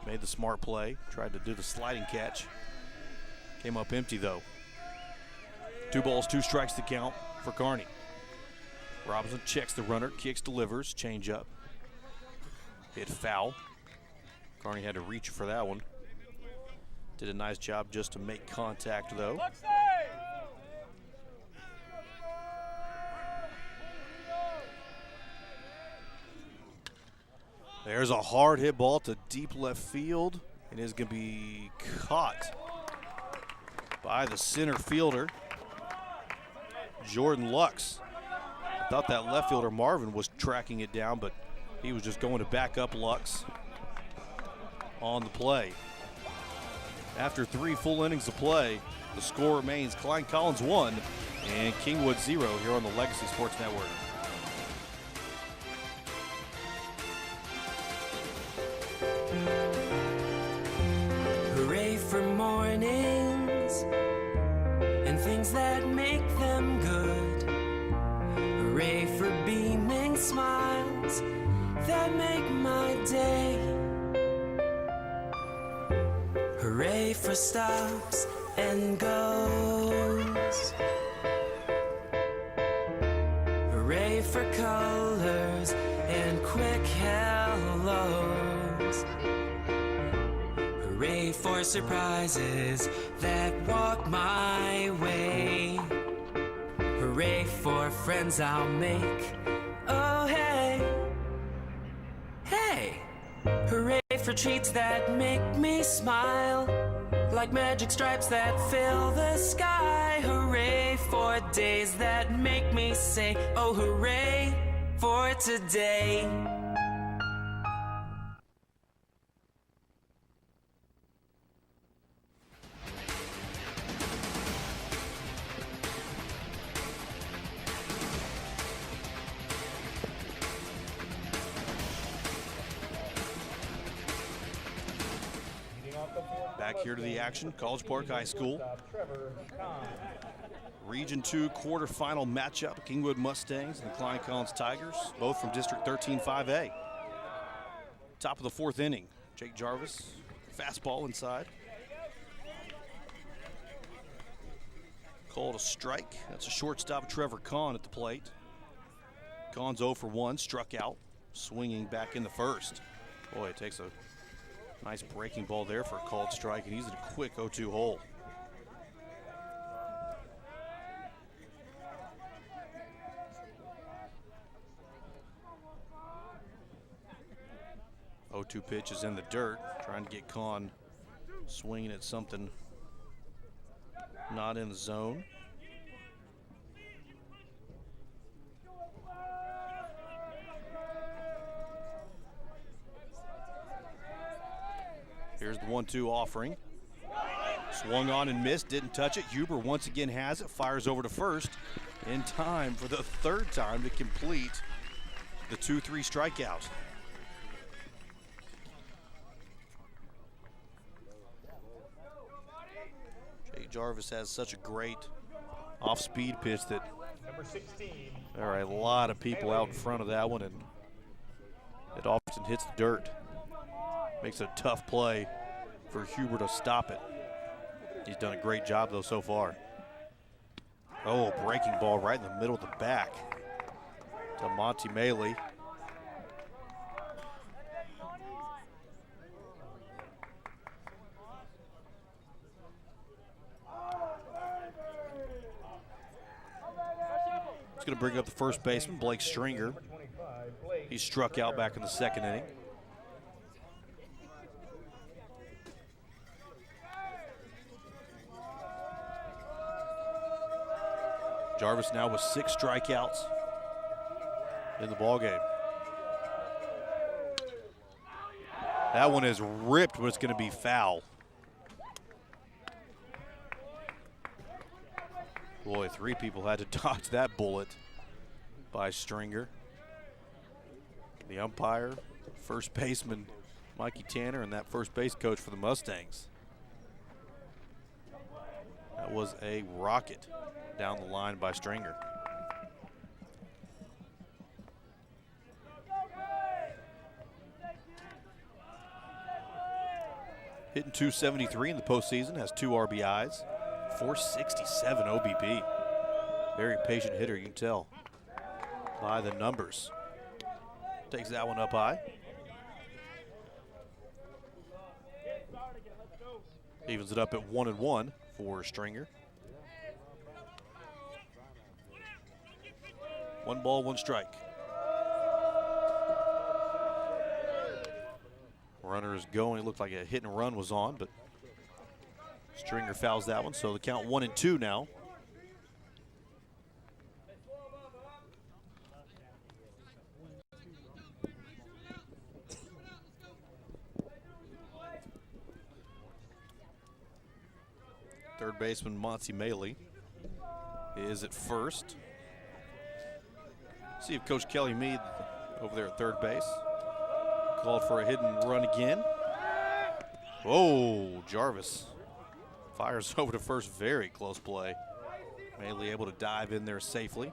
Made the smart play, tried to do the sliding catch. Came up empty though. 2 balls, 2 strikes to count for Kearney. Robinson checks the runner, kicks, delivers, change up. Hit foul. Kearney had to reach for that one. Did a nice job just to make contact though. There's a hard hit ball to deep left field. It is going to be caught by the center fielder, Jordan Lux. I thought that left fielder Marvin was tracking it down, but he was just going to back up Lux on the play. After 3 full innings of play, the score remains Klein Collins 1 and Kingwood 0 here on the Legacy Sports Network. Hooray for mornings and things that make them good. Hooray for beaming smiles that make my day. Hooray for stops and goes. Hooray for colors and quick hellos. Hooray for surprises that walk my way. Hooray for friends I'll make. Oh, hey. Hey. Hooray for treats that make me smile. Like magic stripes that fill the sky. Hooray for days that make me say, oh, hooray for today. Back here to the action, College Park High School. Region 2 quarterfinal matchup, Kingwood Mustangs and the Klein Collins Tigers, both from District 13 5A. Top of the 4th inning, Jake Jarvis, fastball inside. Called a strike. That's a shortstop, Trevor Kahn at the plate. Kahn's 0 for 1, struck out, swinging back in the first. Boy, it takes a nice breaking ball there for a called strike, and he's in a quick 0-2 hole. Oh, 2 pitch is in the dirt, trying to get Kahn swinging at something not in the zone. Here's the 1-2 offering. Swung on and missed, didn't touch it. Huber once again has it, fires over to first in time for the 3rd time to complete the 2-3 strikeout. Jake Jarvis has such a great off-speed pitch that there are a lot of people out in front of that one, and it often hits the dirt. Makes it a tough play for Huber to stop it. He's done a great job, though, so far. Oh, breaking ball right in the middle of the back to Monty Maley. It's going to bring up the first baseman, Blake Stringer. He struck out back in the 2nd inning. Jarvis now with 6 strikeouts in the ballgame. That one is ripped, but it's going to be foul. Boy, 3 people had to dodge that bullet by Stringer. The umpire, first baseman, Mikey Tanner and that first base coach for the Mustangs. That was a rocket down the line by Stringer. Hitting .273 in the postseason, has 2 RBIs, 467 OBP. Very patient hitter, you can tell by the numbers. Takes that one up high. Evens it up at 1-1 for Stringer. 1 ball, 1 strike. Runner is going. It looked like a hit and run was on, but Stringer fouls that one, so the count 1-2 now. Third baseman Monty Maley is at first. See if Coach Kelly Mead over there at third base. Called for a hit and run again. Whoa, Jarvis fires over to first. Very close play. Maley able to dive in there safely.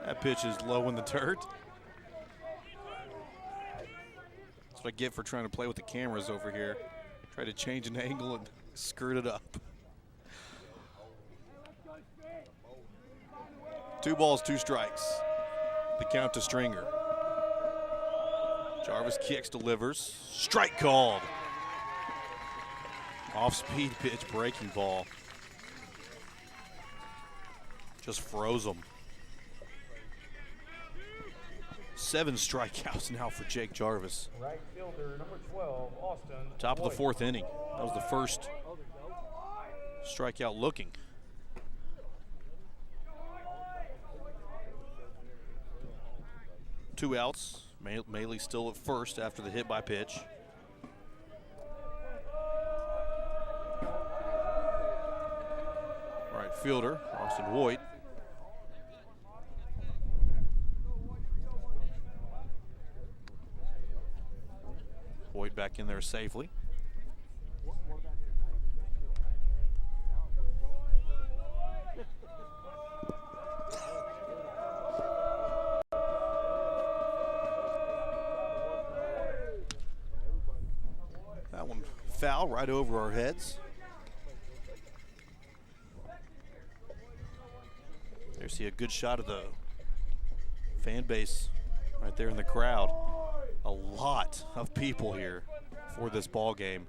That pitch is low in the dirt. That's what I get for trying to play with the cameras over here. Try to change an angle and skirt it up. 2 balls, 2 strikes. The count to Stringer. Jarvis kicks, delivers. Strike called. Off-speed pitch, breaking ball. Just froze him. 7 strikeouts now for Jake Jarvis. Right fielder, number 12, Austin. Top of the 4th inning. That was the first strikeout looking. Two outs. Maley still at first after the hit by pitch. Right fielder, Austin Hoyt. Hoyt back in there safely. That one foul right over our heads. There's a good shot of the fan base right there in the crowd. A lot of people here for this ball game.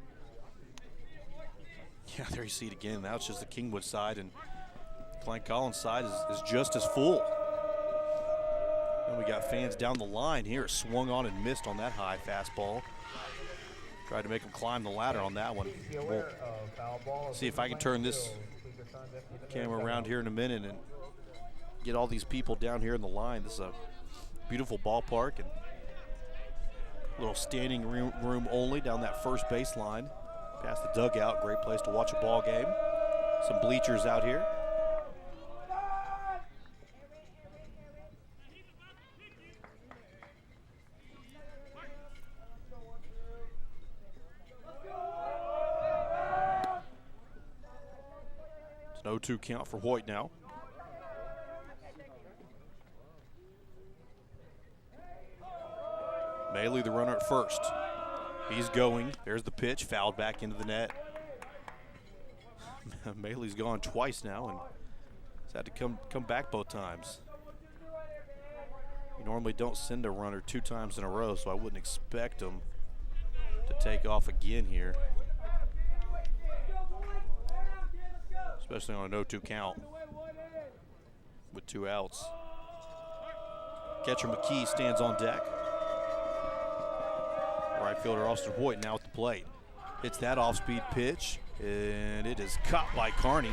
Yeah, there you see it again. Now it's just the Kingwood side, and Klein Collins side is just as full. And we got fans down the line here. Swung on and missed on that high fastball. Tried to make him climb the ladder on that one. We'll see if I can turn this camera around here in a minute and get all these people down here in the line. This is a beautiful ballpark and little standing room only down that first baseline. Past the dugout, great place to watch a ball game. Some bleachers out here. It's an 0-2 count for Hoyt now. Maley, the runner at first. He's going. There's the pitch, fouled back into the net. Maley's gone twice now and has had to come back both times. You normally don't send a runner 2 times in a row, so I wouldn't expect him to take off again here. Especially on an 0-2 count with 2 outs. Catcher McKee stands on deck. Right fielder Austin Hoyt now at the plate. Hits that off-speed pitch, and it is caught by Carney.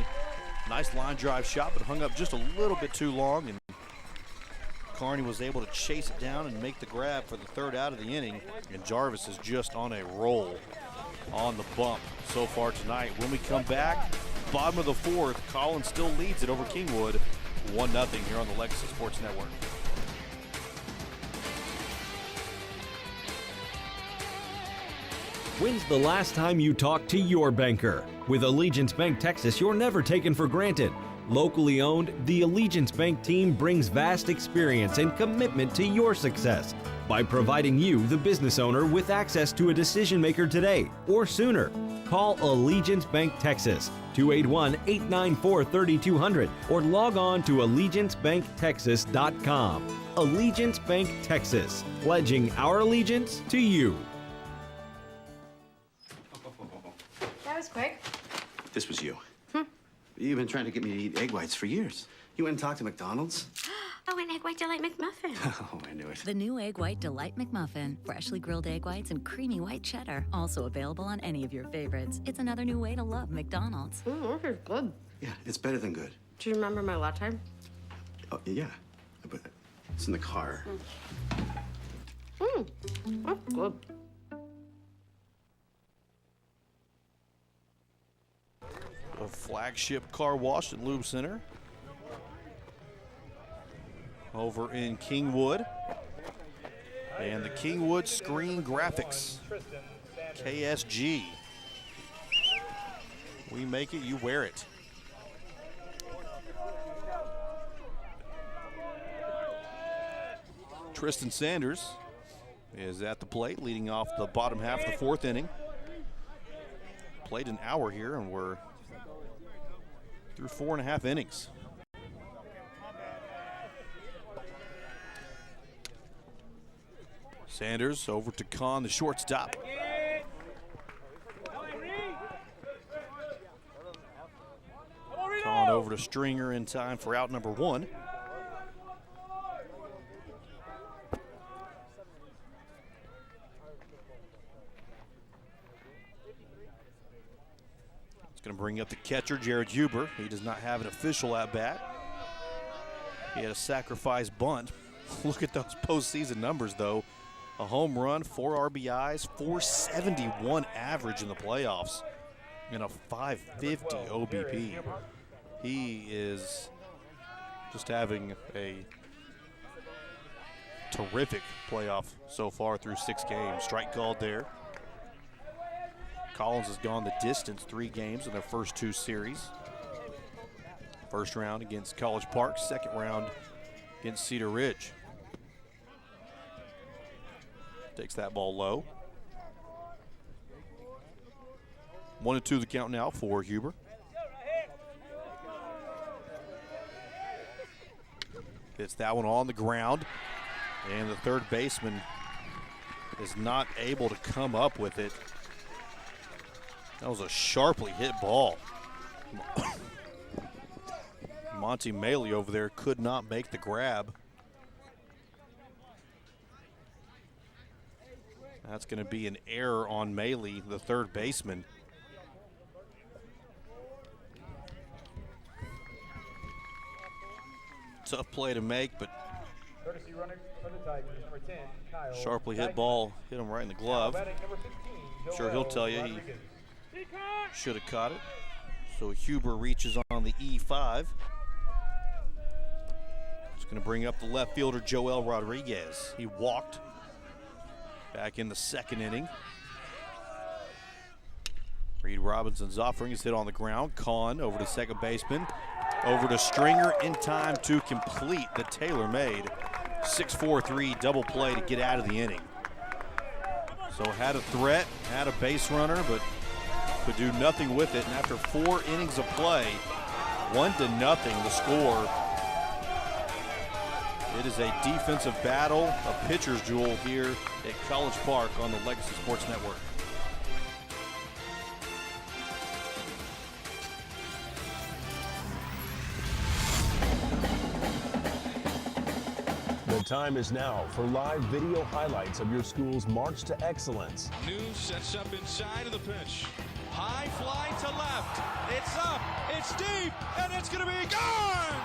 Nice line drive shot, but hung up just a little bit too long, and Carney was able to chase it down and make the grab for the third out of the inning. And Jarvis is just on a roll on the bump so far tonight. When we come back, bottom of the fourth, Collins still leads it over Kingwood 1-0 here on the Legacy Sports Network. When's the last time you talked to your banker? With Allegiance Bank Texas, you're never taken for granted. Locally owned, the Allegiance Bank team brings vast experience and commitment to your success by providing you, the business owner, with access to a decision maker today or sooner. Call Allegiance Bank Texas, 281-894-3200, or log on to allegiancebanktexas.com. Allegiance Bank Texas, pledging our allegiance to you. That was quick. This was you. You've been trying to get me to eat egg whites for years. You went and talked to McDonald's? Oh, an egg white delight McMuffin. Oh, I knew it. The new Egg White Delight McMuffin. Freshly grilled egg whites and creamy white cheddar. Also available on any of your favorites. It's another new way to love McDonald's. This is good. Yeah, it's better than good. Do you remember my last time? Oh, yeah. But it's in the car. That's good. A flagship car wash and lube center over in Kingwood. And the Kingwood Screen Graphics, KSG. We make it, you wear it. Tristan Sanders is at the plate, leading off the bottom half of the fourth inning. Played an hour here, and we're through 4.5 innings. Sanders over to Kahn, the shortstop. Kahn over to Stringer in time for out number 1. It's going to bring up the catcher, Jared Huber. He does not have an official at-bat. He had a sacrifice bunt. Look at those postseason numbers, though. A home run, 4 RBIs, 471 average in the playoffs, and a 550 OBP. He is just having a terrific playoff so far through 6 games. Strike called there. Collins has gone the distance, 3 games in their first 2 series. First round against College Park, second round against Cedar Ridge. Takes that ball low. 1-2 the count now for Huber. Hits that one on the ground, and the third baseman is not able to come up with it. That was a sharply hit ball. Monty Maley over there could not make the grab. That's going to be an error on Maley, the third baseman. Tough play to make, but Courtesy runner for the Tigers, number 10, Kyle. Sharply hit ball, hit him right in the glove. Batting number 15, I'm sure he'll tell you Rodriguez. he should have caught it. So Huber reaches on the E5. It's going to bring up the left fielder, Joel Rodriguez. He walked back in the second inning. Reed Robinson's offering is hit on the ground. Kahn over to second baseman. Over to Stringer in time to complete the tailor-made 6-4-3 double play to get out of the inning. So had a threat, had a base runner, but could do nothing with it. And after 4 innings of play, 1-0 the score. It is a defensive battle, a pitcher's duel here at College Park on the Legacy Sports Network. The time is now for live video highlights of your school's march to excellence. News sets up inside of the pitch. High fly to left. It's up. It's deep. And it's going to be gone.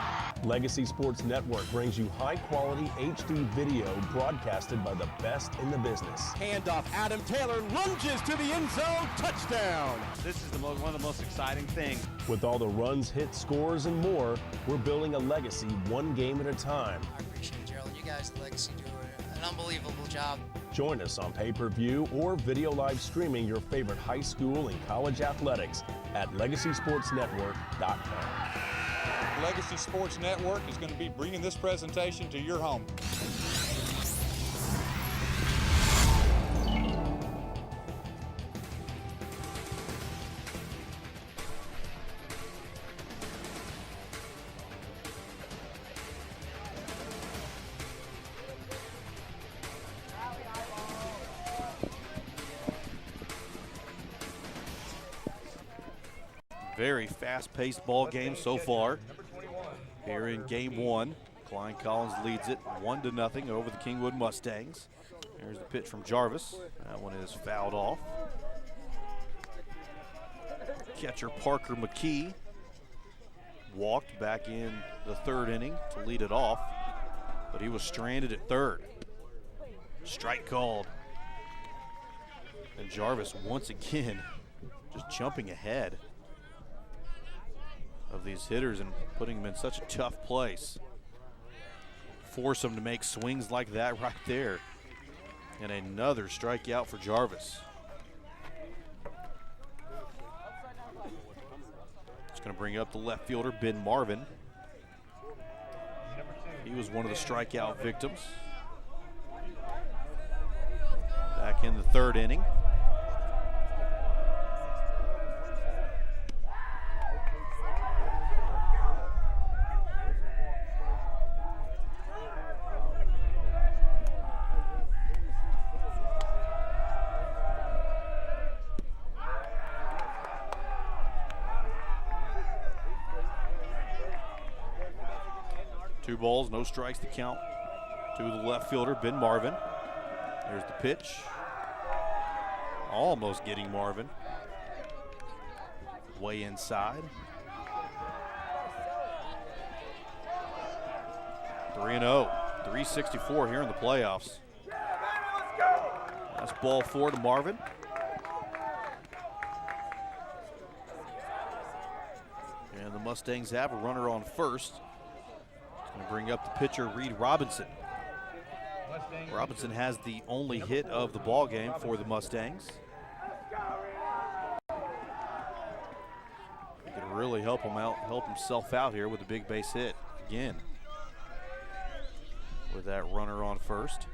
Legacy Sports Network brings you high-quality HD video broadcasted by the best in the business. Handoff, Adam Taylor lunges to the end zone, touchdown. This is one of the most exciting things. With all the runs, hits, scores, and more, we're building a legacy one game at a time. I appreciate it, Gerald. You guys at Legacy do an unbelievable job. Join us on pay-per-view or video live streaming your favorite high school and college athletics at legacysportsnetwork.com. Legacy Sports Network is going to be bringing this presentation to your home. Very fast-paced ball game so far. Here in game one, Klein Collins leads it 1-0 over the Kingwood Mustangs. Here's the pitch from Jarvis. That one is fouled off. Catcher Parker McKee walked back in the third inning to lead it off, but he was stranded at third. Strike called. And Jarvis once again just jumping ahead of these hitters and putting them in such a tough place. Force them to make swings like that right there. And another strikeout for Jarvis. It's going to bring up the left fielder, Ben Marvin. He was one of the strikeout victims back in the third inning. Two balls, no strikes to count to the left fielder, Ben Marvin. There's the pitch. Almost getting Marvin. Way inside. 3-0, 364 here in the playoffs. That's ball 4 to Marvin. And the Mustangs have a runner on first. Going to bring up the pitcher, Reed Robinson. Robinson has the only hit of the ball game for the Mustangs. He could really help himself out here with a big base hit again. With that runner on first.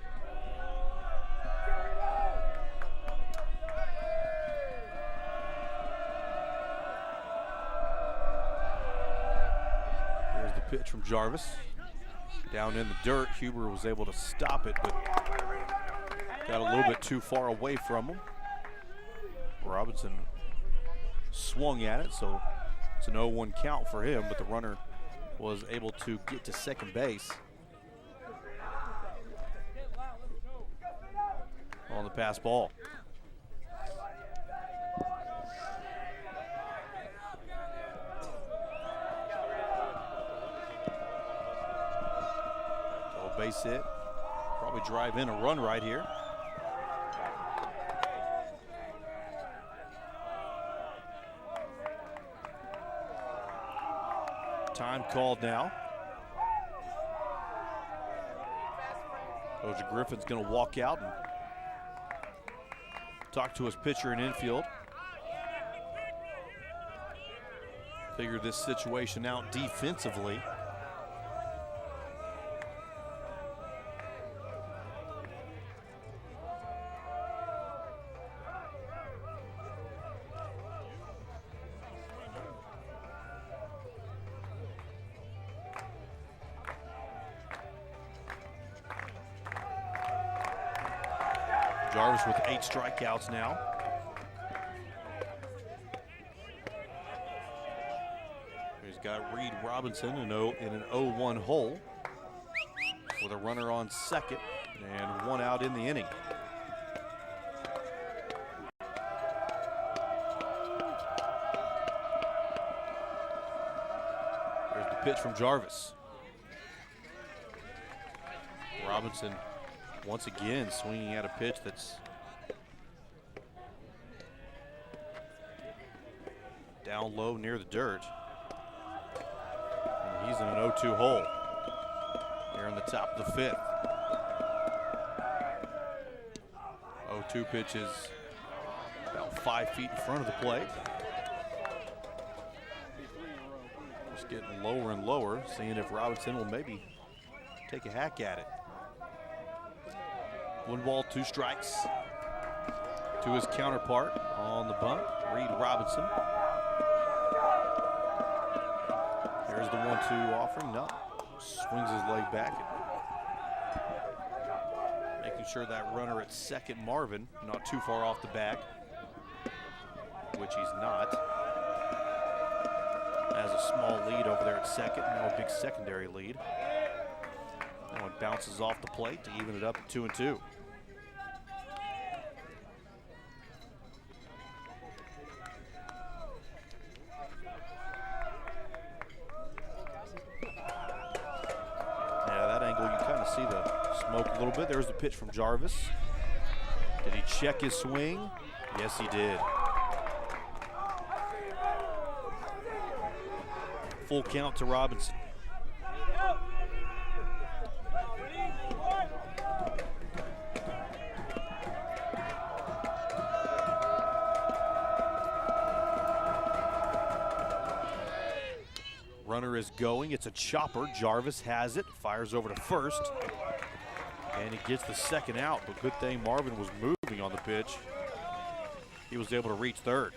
Here's the pitch from Jarvis. Down in the dirt, Huber was able to stop it, but got a little bit too far away from him. Robinson swung at it, so it's an 0-1 count for him, but the runner was able to get to second base on the pass ball. Base hit, probably drive in a run right here. Time called now. Coach Griffin's going to walk out and talk to his pitcher in infield. Figure this situation out defensively. Jarvis with 8 strikeouts now. He's got Reed Robinson in an 0-1 hole with a runner on second and 1 out in the inning. There's the pitch from Jarvis. Robinson once again swinging at a pitch that's down low near the dirt. And he's in an 0-2 hole here in the top of the 5th. 0-2 pitch is about 5 feet in front of the plate. Just getting lower and lower, seeing if Robinson will maybe take a hack at it. 1 ball, 2 strikes to his counterpart on the bunt, Reed Robinson. There's the 1-2 offering. No, swings his leg back, making sure that runner at second, Marvin, not too far off the bag, which he's not. Has a small lead over there at second, now a big secondary lead. Now it bounces off the plate to even it up at 2-2. See the smoke a little bit. There's the pitch from Jarvis. Did he check his swing? Yes, he did. Full count to Robinson. Runner is going. It's a chopper. Jarvis has it. Fires over to first. And he gets the second out. But good thing Marvin was moving on the pitch. He was able to reach third.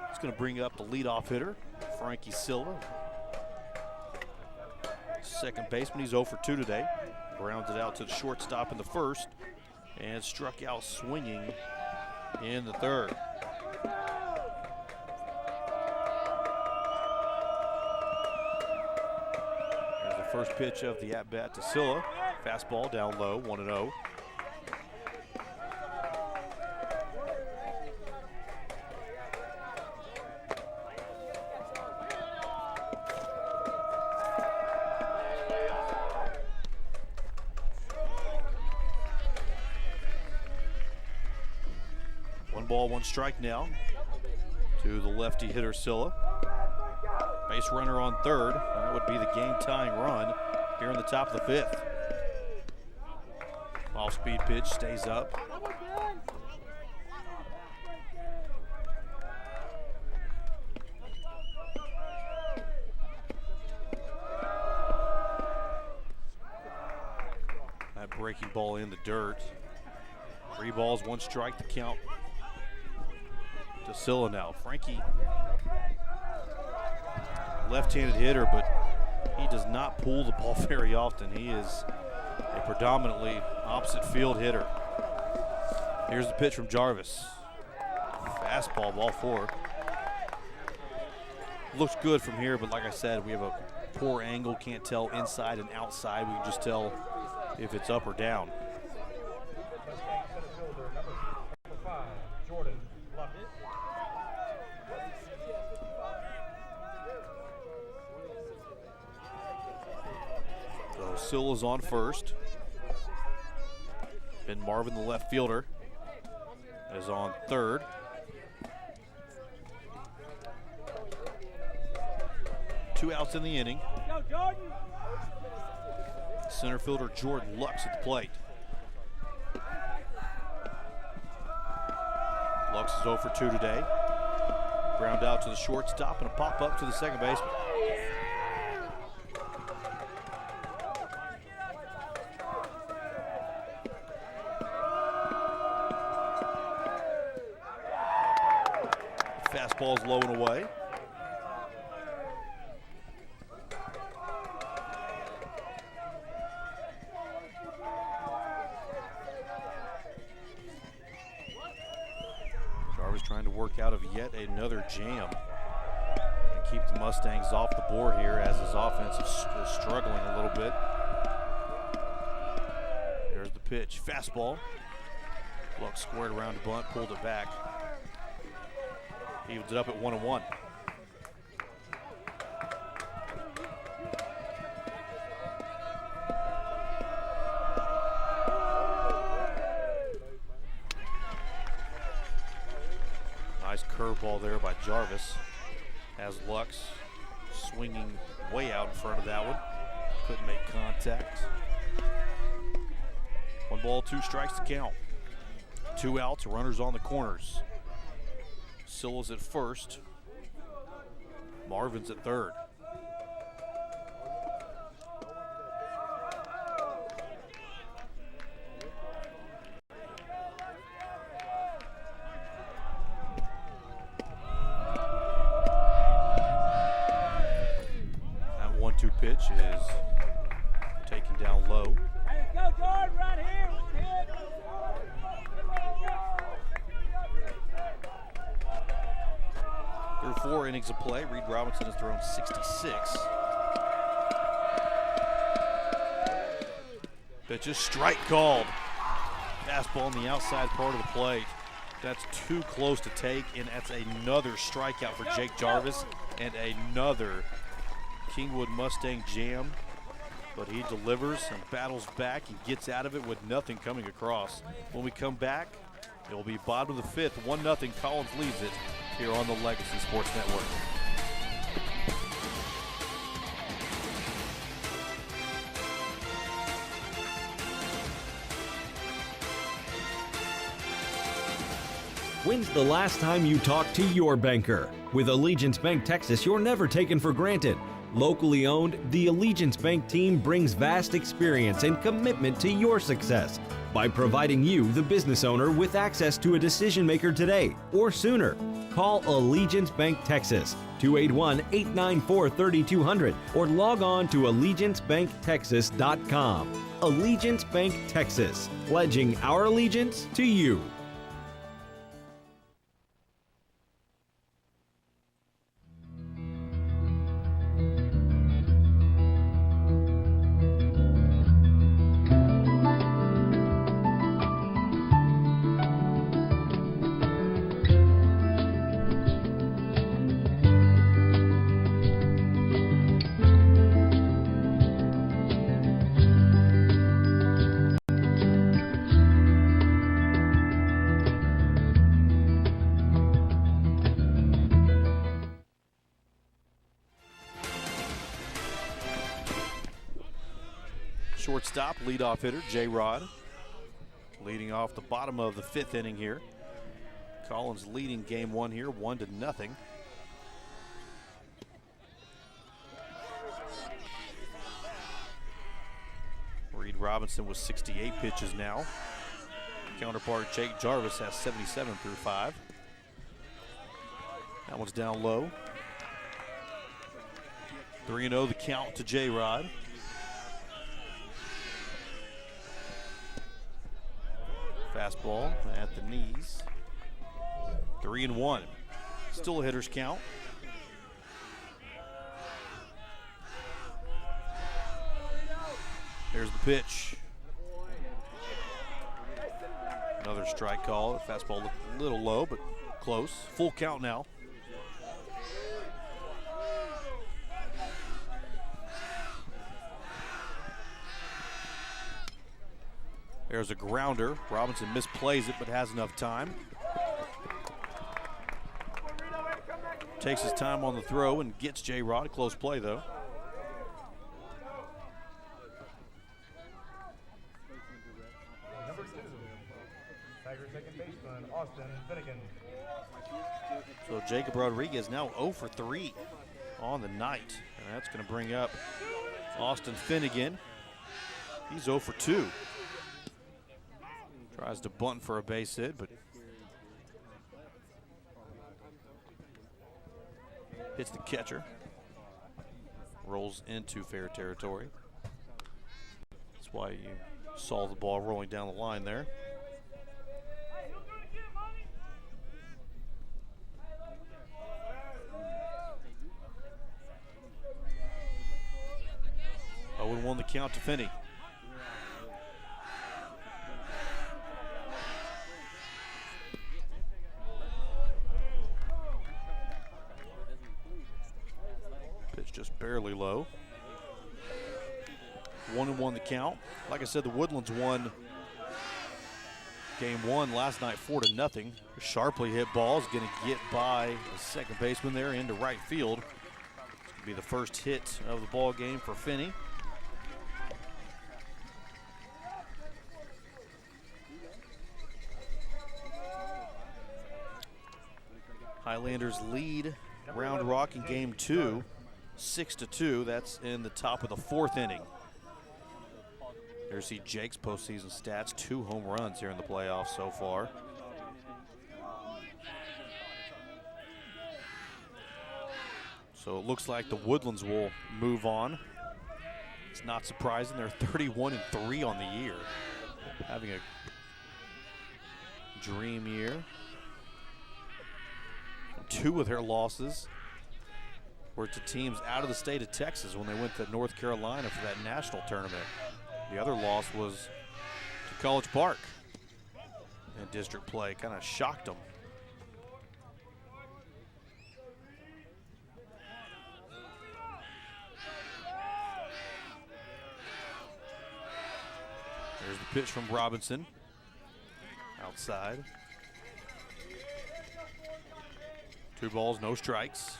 It's going to bring up the leadoff hitter, Frankie Silla. Second baseman, he's 0 for 2 today. Grounded out to the shortstop in the first and struck out swinging in the third. There's the first pitch of the at-bat to Silla. Fastball down low, 1-0. Ball, 1 strike now to the lefty hitter Silla. Base runner on third. That would be the game-tying run here in the top of the 5th. Off-speed pitch stays up. That breaking ball in the dirt. 3 balls, 1 strike to count to Silla now. Frankie, left-handed hitter, but he does not pull the ball very often. He is a predominantly opposite field hitter. Here's the pitch from Jarvis. Fastball, ball 4. Looks good from here, but like I said, we have a poor angle. Can't tell inside and outside. We can just tell if it's up or down. Silla's on first. Ben Marvin, the left fielder, is on third. Two outs in the inning. Center fielder Jordan Lux at the plate. Lux is 0 for 2 today. Ground out to the shortstop and a pop up to the second baseman. Fastball's low and away. Jarvis trying to work out of yet another jam and keep the Mustangs off the board here as his offense is struggling a little bit. There's the pitch, fastball. Luck squared around the bunt, pulled it back. Evens it up at 1-1. Nice curveball there by Jarvis. Has Lux swinging way out in front of that one. Couldn't make contact. 1 ball, 2 strikes to count. 2 outs, runners on the corners. Silla's at first. Marvin's at third. That 1-2 pitch is taken down low. Hey, let's go, Jordan, right here. 1 hit. Through 4 innings of play, Reed Robinson has thrown 66. Pitch is strike called. Fastball on the outside part of the plate. That's too close to take, and that's another strikeout for Jake Jarvis and another Kingwood Mustang jam. But he delivers and battles back and gets out of it with nothing coming across. When we come back, it will be bottom of the 5th, 1-0. Collins leads it here on the Legacy Sports Network. When's the last time you talked to your banker? With Allegiance Bank Texas, you're never taken for granted. Locally owned, the Allegiance Bank team brings vast experience and commitment to your success by providing you, the business owner, with access to a decision maker today or sooner. Call Allegiance Bank Texas, 281-894-3200, or log on to allegiancebanktexas.com. Allegiance Bank Texas, pledging our allegiance to you. Shortstop, leadoff hitter, J-Rod. Leading off the bottom of the 5th inning here. Collins leading game 1 here, 1-0. Reed Robinson with 68 pitches now. Counterpart Jake Jarvis has 77 through 5. That one's down low. 3-0 the count to J-Rod. Fastball at the knees. 3-1. Still a hitter's count. There's the pitch. Another strike call. Fastball looked a little low, but close. Full count now. There's a grounder. Robinson misplays it, but has enough time. Takes his time on the throw and gets J-Rod. Close play, though. Number 2, Tiger second baseman, Austin Finnegan. So Jacob Rodriguez now 0 for 3 on the night. And that's going to bring up Austin Finnegan. He's 0 for 2. Tries to bunt for a base hit, but hits the catcher. Rolls into fair territory. That's why you saw the ball rolling down the line there. Oh, and 1 the count to Finney. barely low. 1-1 the count. Like I said, the Woodlands won game one last night 4-0. Sharply hit ball is going to get by the second baseman there into right field. It's going to be the first hit of the ball game for Finney. Highlanders lead Round Rock in game two, 6-2. That's in the top of the fourth inning. Here's Jake's postseason stats, 2 home runs here in the playoffs so far. So it looks like the Woodlands will move on. It's not surprising, they're 31-3 on the year. Having a dream year. 2 of their losses were to teams out of the state of Texas when they went to North Carolina for that national tournament. The other loss was to College Park in district play. Kind of shocked them. There's the pitch from Robinson. Outside. 2 balls, no strikes.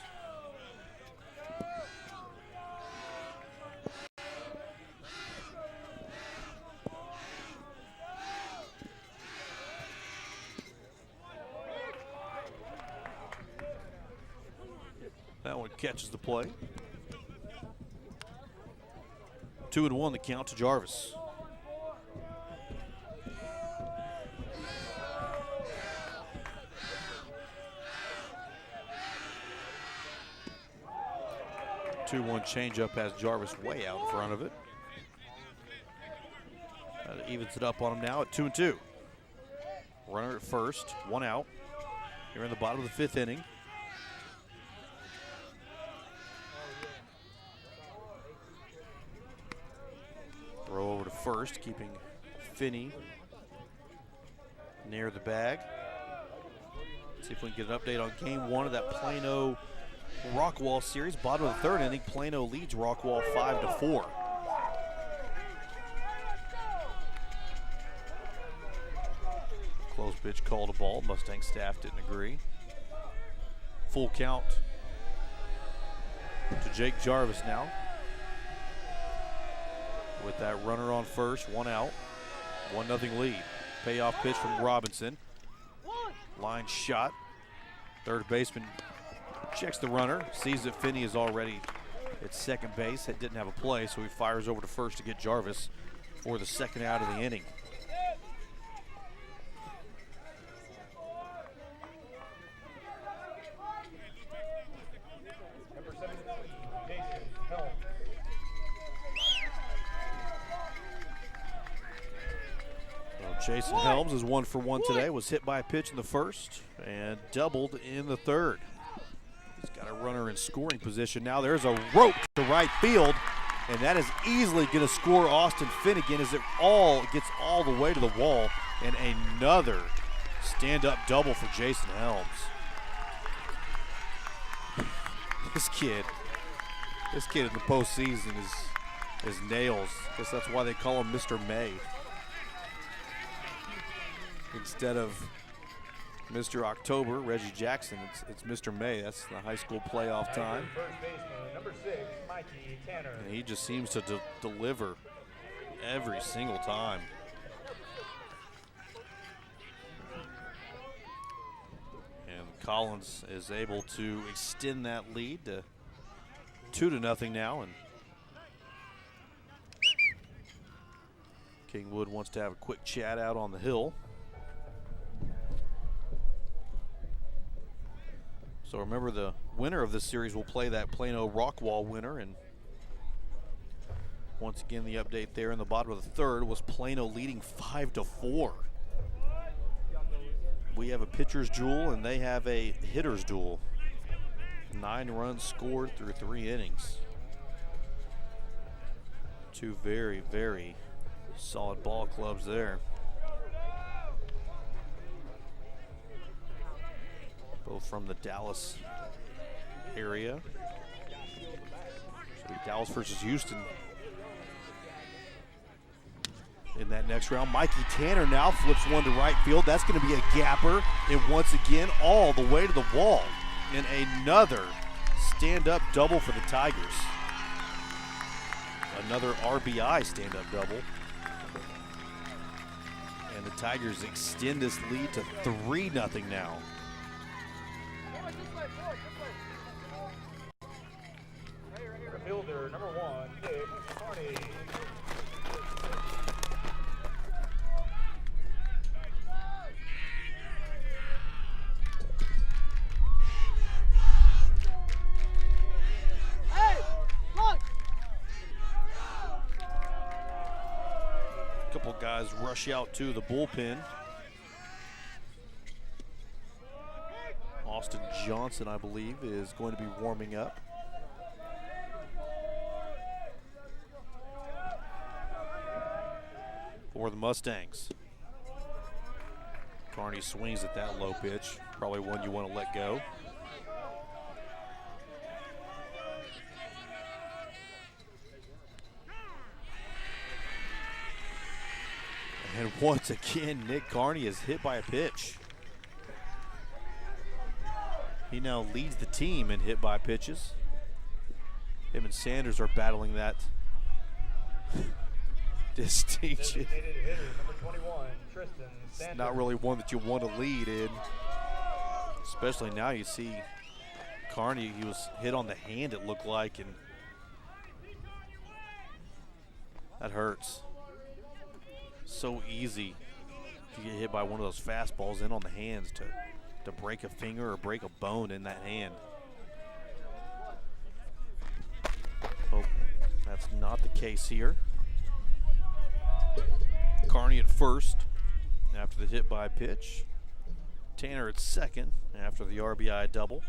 That one catches the play. 2-1 the count to Jarvis. Two-one changeup has Jarvis way out in front of it. That evens it up on him now at 2-2. Runner at first, 1 out. Here in the bottom of the 5th inning. Throw over to first, keeping Finney near the bag. See if we can get an update on game 1 of that Plano Rockwall series. Bottom of the 3rd inning, Plano leads Rockwall 5-4. Close pitch called a ball. Mustang staff didn't agree. Full count to Jake Jarvis now. With that runner on first, 1 out, 1-0 lead. Payoff pitch from Robinson. Line shot. Third baseman checks the runner, sees that Finney is already at second base. It didn't have a play, so he fires over to first to get Jarvis for the second out of the inning. Jason Helms is 1 for 1 today. Was hit by a pitch in the first and doubled in the third. He's got a runner in scoring position now. There's a rope to right field, and that is easily going to score Austin Finnegan as it gets all the way to the wall. And another stand-up double for Jason Helms. This kid in the postseason is nails. I guess that's why they call him Mr. May. Instead of Mr. October, Reggie Jackson, it's Mr. May. That's the high school playoff time. And he just seems to deliver every single time. And Collins is able to extend that lead to 2-0 now. And Kingwood wants to have a quick chat out on the hill. So remember, the winner of this series will play that Plano Rockwall winner. And once again, the update there in the bottom of the 3rd was Plano leading 5-4. We have a pitcher's duel and they have a hitter's duel. 9 runs scored through 3 innings. 2 very, very solid ball clubs there. Both from the Dallas area. Dallas versus Houston in that next round. Mikey Tanner now flips one to right field. That's going to be a gapper, and once again all the way to the wall. And another stand-up double for the Tigers. Another RBI stand-up double. And the Tigers extend this lead to 3-0 now. Fielder number 1, Nick Carney. Couple guys rush out to the bullpen. Austin Johnson, I believe, is going to be warming up. For the Mustangs. Carney swings at that low pitch. Probably one you want to let go. And once again, Nick Carney is hit by a pitch. He now leads the team in hit by pitches. Him and Sanders are battling that distinction. It's not really one that you want to lead in. Especially now you see Carney, he was hit on the hand, it looked like, and that hurts. So easy to get hit by one of those fastballs in on the hands to break a finger or break a bone in that hand. Oh, that's not the case here. Carney at first after the hit by pitch. Tanner at second after the RBI double.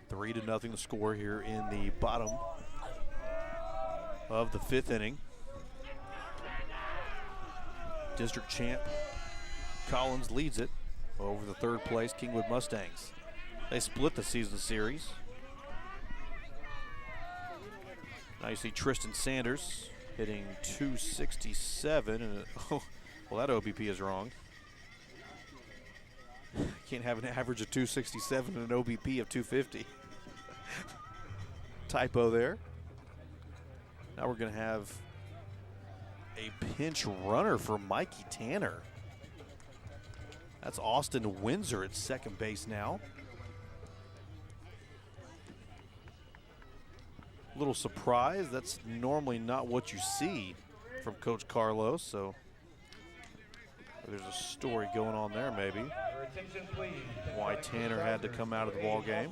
Three to nothing the score here in the bottom of the 5th inning. District champ Collins leads it over the 3rd place Kingwood Mustangs. They split the season series. Now you see Tristan Sanders hitting .267, and oh, well, that OBP is wrong. Can't have an average of .267 and an OBP of .250. Typo there. Now we're going to have a pinch runner for Mikey Tanner. That's Austin Windsor at second base now. A little surprised. That's normally not what you see from Coach Carlos, so there's a story going on there maybe. Why Tanner had to come out of the ball game.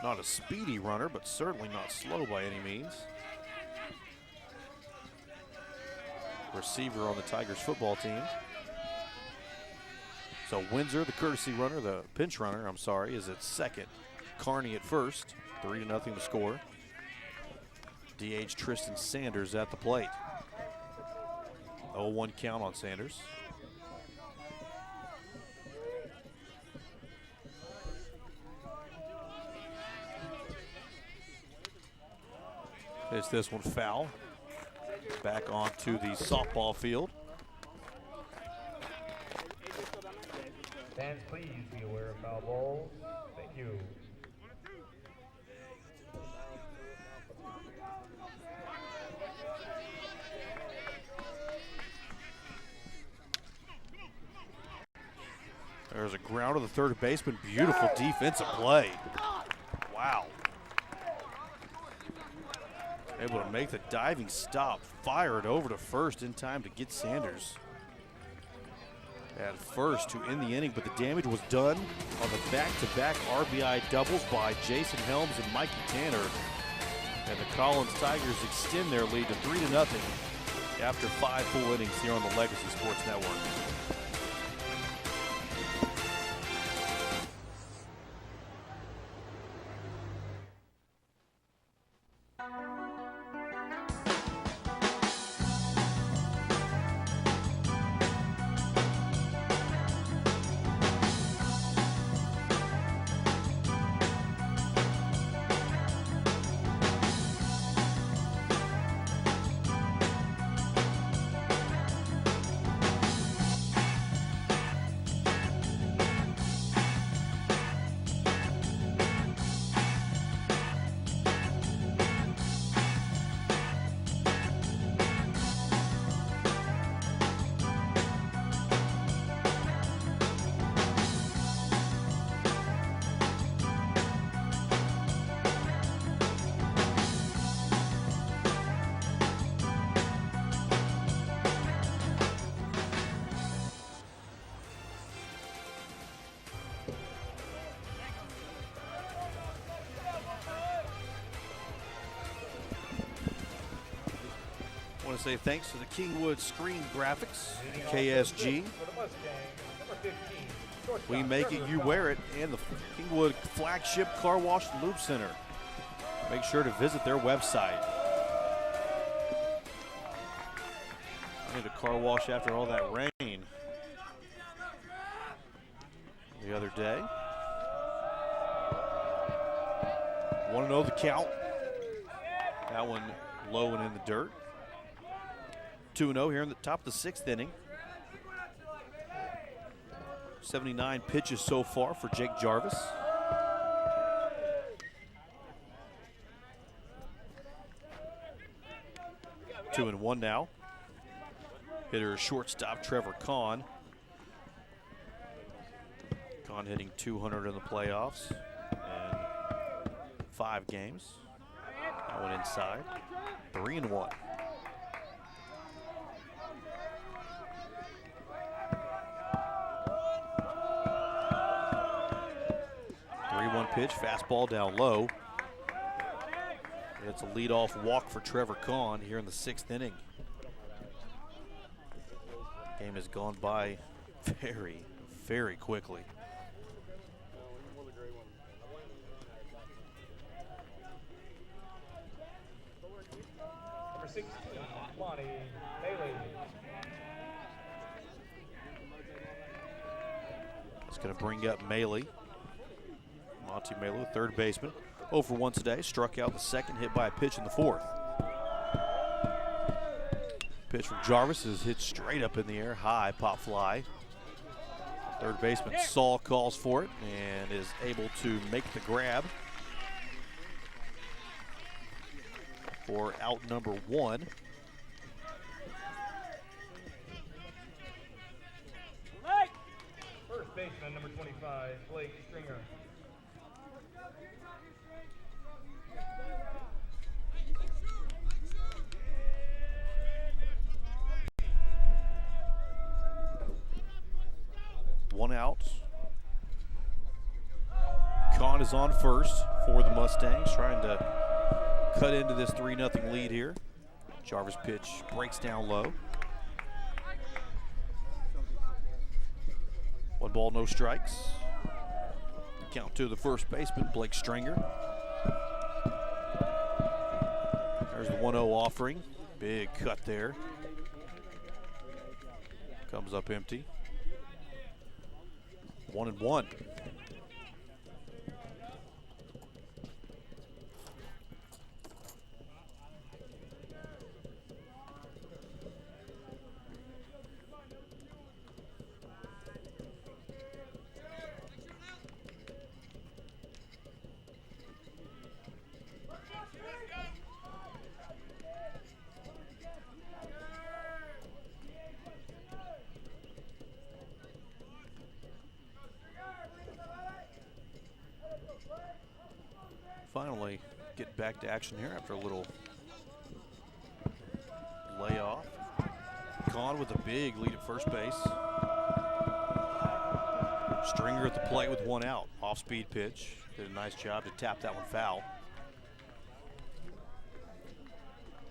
Not a speedy runner, but certainly not slow by any means. Receiver on the Tigers football team. So Windsor, the courtesy runner, the pinch runner, I'm sorry, is at second. Carney at first, 3-0 to score. DH Tristan Sanders at the plate. 0-1 count on Sanders. It's this one foul. Back onto the softball field. Fans, please be aware of foul balls. Thank you. There's a ground to the third baseman. Beautiful defensive play. Wow. Able to make the diving stop, fire it over to first in time to get Sanders at first to end the inning, but the damage was done on the back-to-back RBI doubles by Jason Helms and Mikey Tanner. And the Collins Tigers extend their lead to 3-0 after 5 full innings here on the Legacy Sports Network. I want to say thanks to the Kingwood Screen Graphics, KSG. We make it, you wear it, and the Kingwood flagship car wash and lube center. Make sure to visit their website. I need a car wash after all that rain the other day. Want to know the count? That one low and in the dirt. 2-0 here in the top of the 6th inning. 79 pitches so far for Jake Jarvis. Two and one now. Hitter shortstop Trevor Kahn. Kahn hitting 200 in the playoffs in 5 games. That one inside. 3-1. 3-1 pitch, fastball down low. It's a leadoff walk for Trevor Kahn here in the 6th inning. Game has gone by very, very quickly. Number 16, Monty Bailey. It's going to bring up Maley. Monty Maley, third baseman. 0 for 1 today. Struck out the 2nd, hit by a pitch in the 4th. Pitch from Jarvis is hit straight up in the air, high, pop fly. Third baseman Saul calls for it and is able to make the grab for out number 1. First baseman, number 25, Blake Stringer. One out. Kahn is on first for the Mustangs, trying to cut into this 3-0 lead here. Jarvis' pitch breaks down low. 1 ball, no strikes. Count to the first baseman, Blake Stringer. There's the 1-0 offering. Big cut there. Comes up empty. 1-1. Finally get back to action here after a little layoff. Kahn with a big lead at first base. Stringer at the plate with 1 out. Off-speed pitch. Did a nice job to tap that one foul.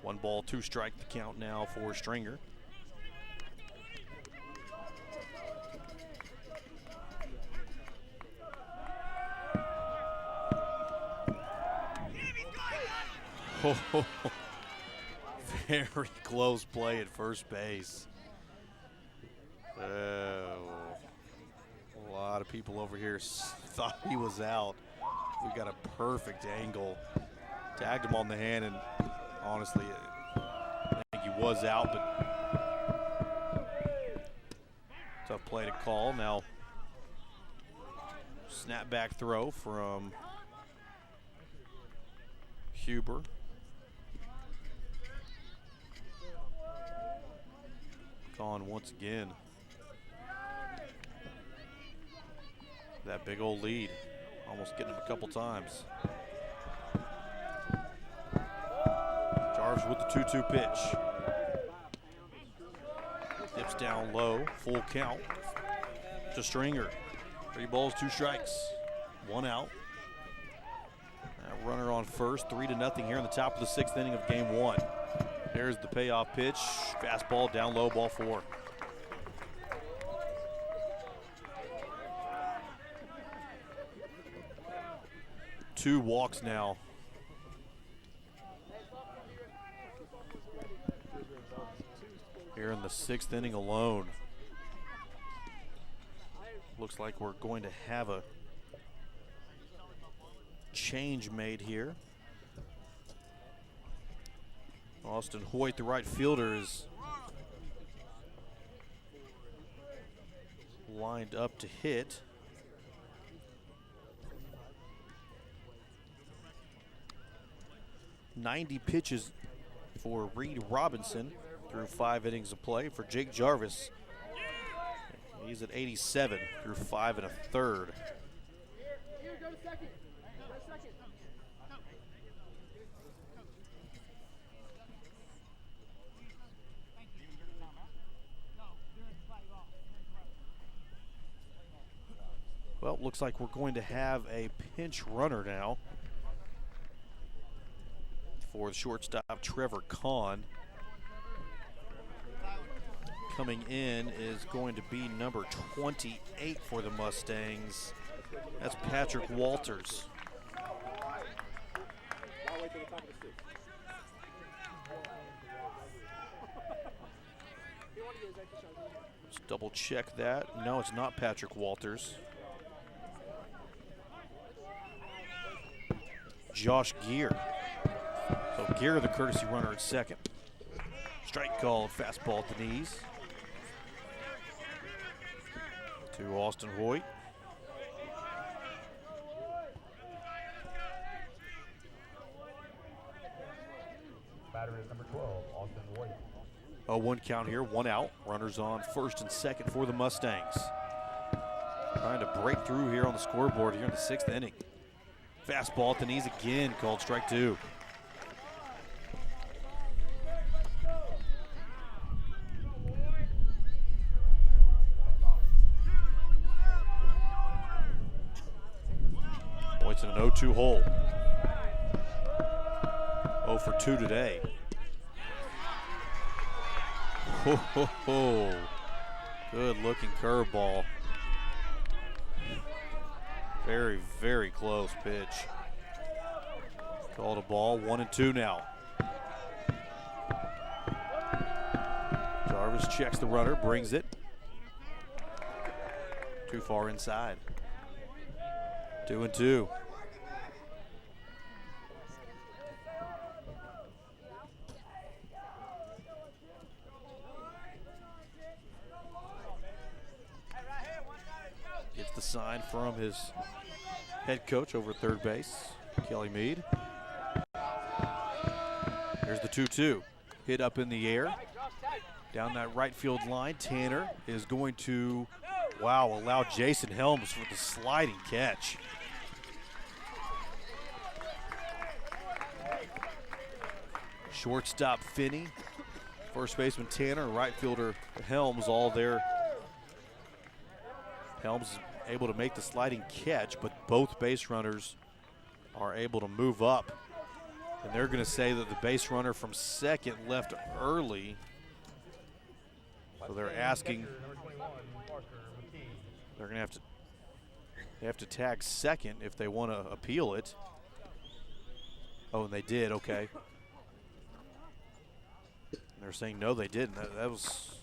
1 ball, 2 strike the count now for Stringer. Oh, very close play at first base. Oh, a lot of people over here thought he was out. We got a perfect angle. Tagged him on the hand, and honestly, I think he was out, but tough play to call. Now, snap back throw from Huber. Gone once again. That big old lead, almost getting him a couple times. Jarvis with the 2-2 pitch. Dips down low, full count to Stringer. 3 balls, 2 strikes, 1 out. That runner on first, 3-0 here in the top of the 6th inning of game 1. There's the payoff pitch, fastball down low, ball 4. Two walks now. Here in the 6th inning alone. Looks like we're going to have a change made here. Austin Hoyt, the right fielder, is lined up to hit. .90 pitches for Reed Robinson through 5 innings of play. For Jake Jarvis, he's at 87 through 5 1/3. Well, looks like we're going to have a pinch runner now for the shortstop, Trevor Kahn. Coming in is going to be number 28 for the Mustangs. That's Patrick Walters. Let's double check that. No, it's not Patrick Walters. Josh Gear. So Gear, the courtesy runner at second. Strike call, fastball at the knees. To Austin Hoyt. Batter is number 12, Austin Hoyt. 0-1 count here, 1 out. Runners on first and second for the Mustangs. Trying to break through here on the scoreboard here in the 6th inning. Fastball at the knees again, called strike 2. Hoyt's in an 0-2 hole. 0 for 2 today. Ho, ho, ho. Good looking curveball. Very, very close pitch. Called a ball, 1-2 now. Jarvis checks the runner, brings it. Too far inside. 2-2. Gets the sign from his head coach over at third base, Kelly Mead. There's the 2-2. Hit up in the air. Down that right field line, Tanner is going to, allow Jason Helms for the sliding catch. Shortstop Finney, first baseman Tanner, right fielder Helms, all there. Helms is able to make the sliding catch, but both base runners are able to move up. And they're going to say that the base runner from second left early. So they're asking, they're going to have to tag second if they want to appeal it. Oh, and they did, okay. They're saying no, they didn't. That was,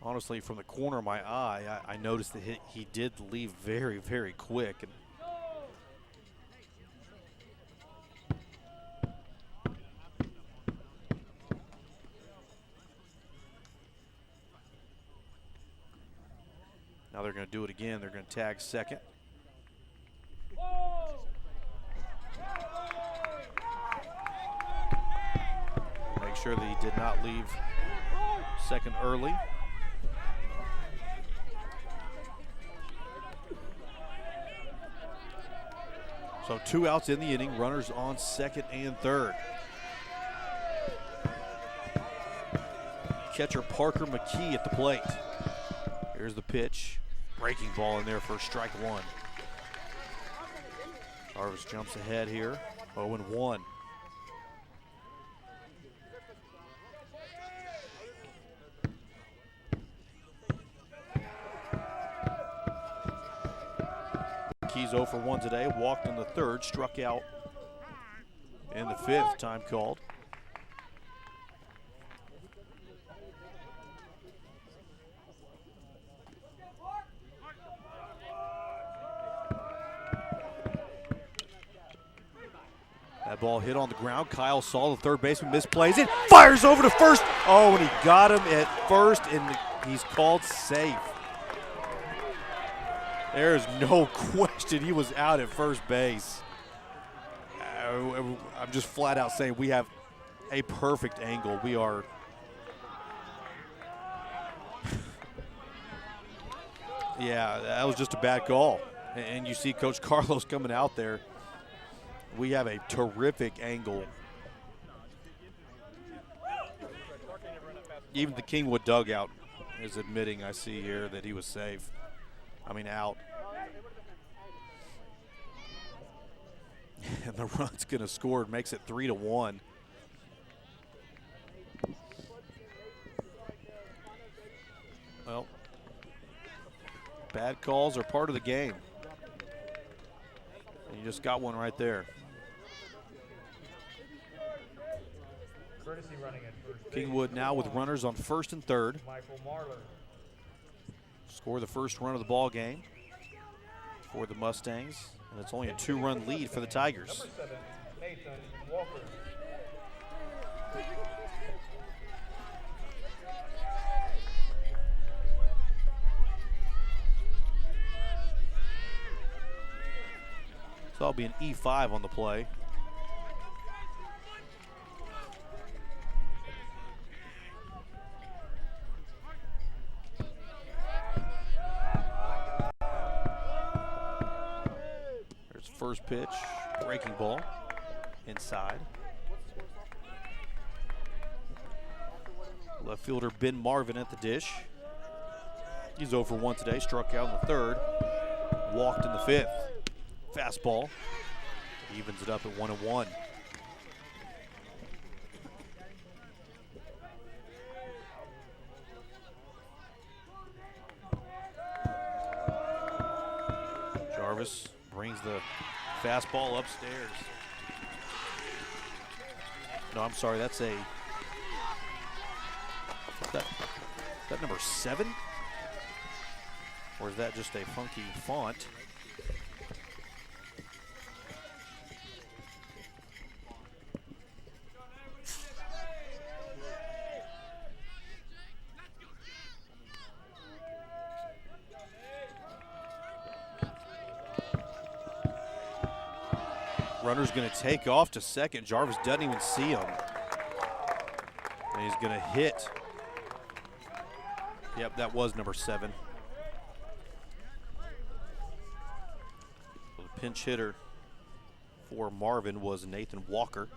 honestly, from the corner of my eye, I noticed that he did leave very, very quick. And now they're going to do it again. They're going to tag second. Make sure that he did not leave second early. So 2 outs in the inning, runners on second and third. Catcher Parker McKee at the plate. Here's the pitch. Breaking ball in there for strike one. Jarvis jumps ahead here, 0-1. Keys 0 for 1 today, walked in the third, struck out in the fifth, time called. That ball hit on the ground. Kyle saw the third baseman misplays it, fires over to first. Oh, and he got him at first, and he's called safe. There's no question he was out at first base. I'm just flat out saying we have a perfect angle. We are yeah, that was just a bad call. And you see Coach Carlos coming out there. We have a terrific angle. Even the Kingwood dugout is admitting, I see here, that he was safe. I mean, out. And the run's going to score. It makes it 3-1. Well, bad calls are part of the game. And you just got one right there. Kingwood now with runners on first and third. Score the first run of the ball game for the Mustangs, and it's only a 2-run lead for the Tigers. So that'll be an E5 on the play. First pitch, breaking ball, inside. Left fielder Ben Marvin at the dish. He's 0 for 1 today, struck out in the third, walked in the fifth. Fastball, evens it up at 1-1. Jarvis brings the fastball upstairs. No, I'm sorry, that's a, is that number 7? Or is that just a funky font? Runner's going to take off to second. Jarvis doesn't even see him. And he's going to hit. Yep, that was number 7. So the pinch hitter for Marvin was Nathan Walker.